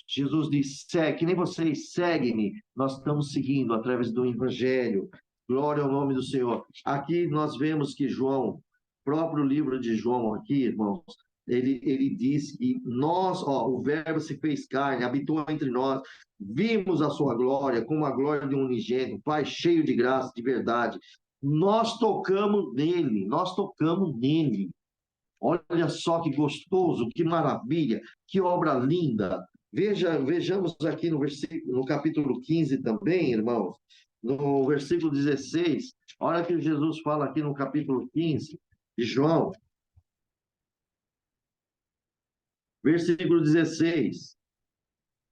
Jesus diz: segue, que nem vocês, segue-me. Nós estamos seguindo através do Evangelho. Glória ao nome do Senhor. Aqui nós vemos que João, próprio livro de João aqui, irmãos, ele diz que nós, ó, o Verbo se fez carne, habitou entre nós, vimos a sua glória, como a glória de um unigênito, Pai cheio de graça, de verdade. Nós tocamos nele, nós tocamos nele. Olha só que gostoso, que maravilha, que obra linda. Vejamos aqui no capítulo 15 também, irmãos, no versículo 16. Olha que Jesus fala aqui no capítulo 15 de João, versículo 16.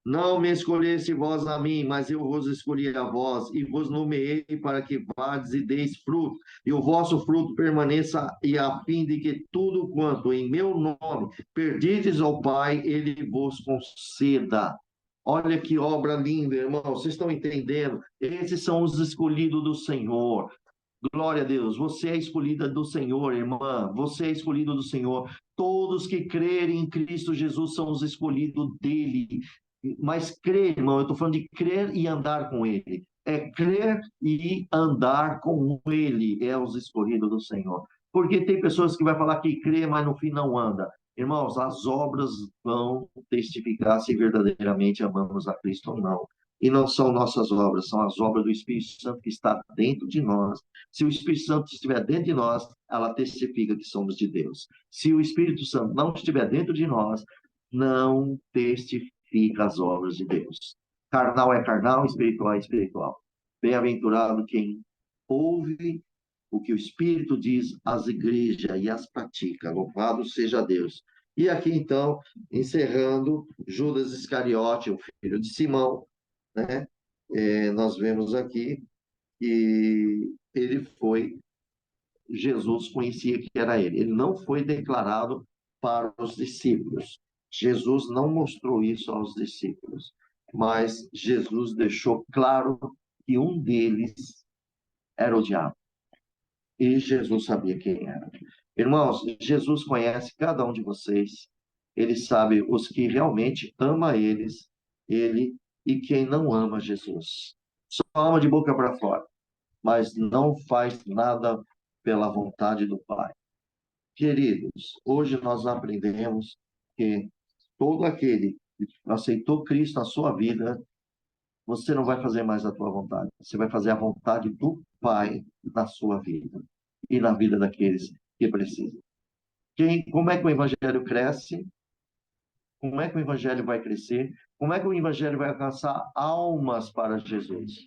Não me escolheste vós a mim, mas eu vos escolhi a vós, e vos nomeei para que vades e deis fruto, e o vosso fruto permaneça, e a fim de que tudo quanto em meu nome perdides ao Pai, ele vos conceda. Olha que obra linda, irmão. Vocês estão entendendo? Esses são os escolhidos do Senhor. Glória a Deus. Você é escolhida do Senhor, irmã. Você é escolhido do Senhor. Todos que crerem em Cristo Jesus são os escolhidos dele. Mas crer, irmão, eu estou falando de crer e andar com ele. É crer e andar com ele, é os escolhidos do Senhor. Porque tem pessoas que vai falar que crê, mas no fim não anda. Irmãos, as obras vão testificar se verdadeiramente amamos a Cristo ou não. E não são nossas obras, são as obras do Espírito Santo que está dentro de nós. Se o Espírito Santo estiver dentro de nós, ela testifica que somos de Deus. Se o Espírito Santo não estiver dentro de nós, não testifica as obras de Deus. Carnal é carnal, espiritual é espiritual. Bem-aventurado quem ouve o que o Espírito diz às igrejas e as pratica. Louvado seja Deus. E aqui, então, encerrando, Judas Iscariote, o filho de Simão, né? Nós vemos aqui que ele foi, Jesus conhecia que era ele. Ele não foi declarado para os discípulos. Jesus não mostrou isso aos discípulos, mas Jesus deixou claro que um deles era o diabo. E Jesus sabia quem era. Irmãos, Jesus conhece cada um de vocês. Ele sabe os que realmente ama ele e quem não ama Jesus. Só ama de boca para fora, mas não faz nada pela vontade do Pai. Queridos, hoje nós aprendemos que todo aquele que aceitou Cristo na sua vida, você não vai fazer mais a tua vontade, você vai fazer a vontade do Pai na sua vida e na vida daqueles que precisam. Como é que o Evangelho cresce? Como é que o Evangelho vai crescer? Como é que o Evangelho vai alcançar almas para Jesus?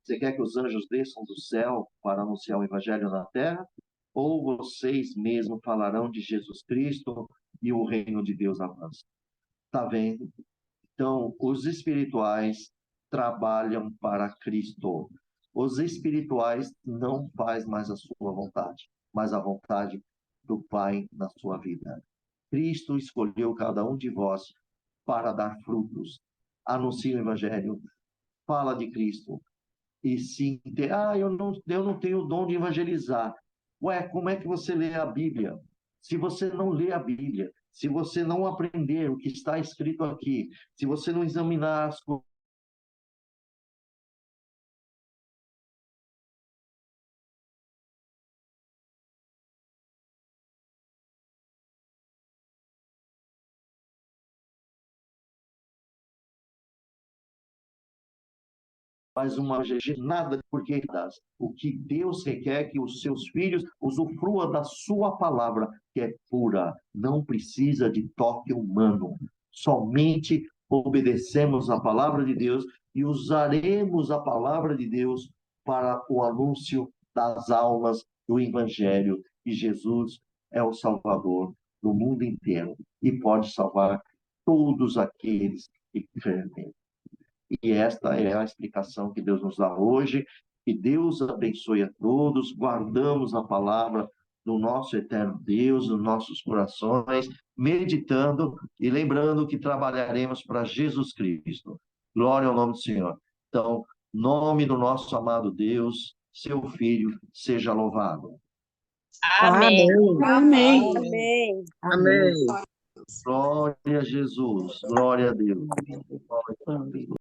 Você quer que os anjos desçam do céu para anunciar o evangelho na terra? Ou vocês mesmos falarão de Jesus Cristo e o reino de Deus avança? Está vendo? Então, os espirituais trabalham para Cristo. Os espirituais não fazem mais a sua vontade, mas a vontade do Pai na sua vida. Cristo escolheu cada um de vós para dar frutos. Anuncia o Evangelho, fala de Cristo. E sim, eu não tenho o dom de evangelizar. Ué, como é que você lê a Bíblia? Se você não lê a Bíblia, se você não aprender o que está escrito aqui, se você não examinar as coisas, faz uma nada porque o que Deus requer é que os seus filhos usufruam da sua palavra, que é pura, não precisa de toque humano. Somente obedecemos a palavra de Deus e usaremos a palavra de Deus para o anúncio das almas do Evangelho. E Jesus é o Salvador do mundo inteiro e pode salvar todos aqueles que creem. E esta é a explicação que Deus nos dá hoje. Que Deus abençoe a todos. Guardamos a palavra do nosso eterno Deus nos nossos corações, meditando e lembrando que trabalharemos para Jesus Cristo. Glória ao nome do Senhor. Então, nome do nosso amado Deus, seu Filho, seja louvado. Amém. Amém. Amém. Amém. Glória a Jesus. Glória a Deus. Glória a Deus.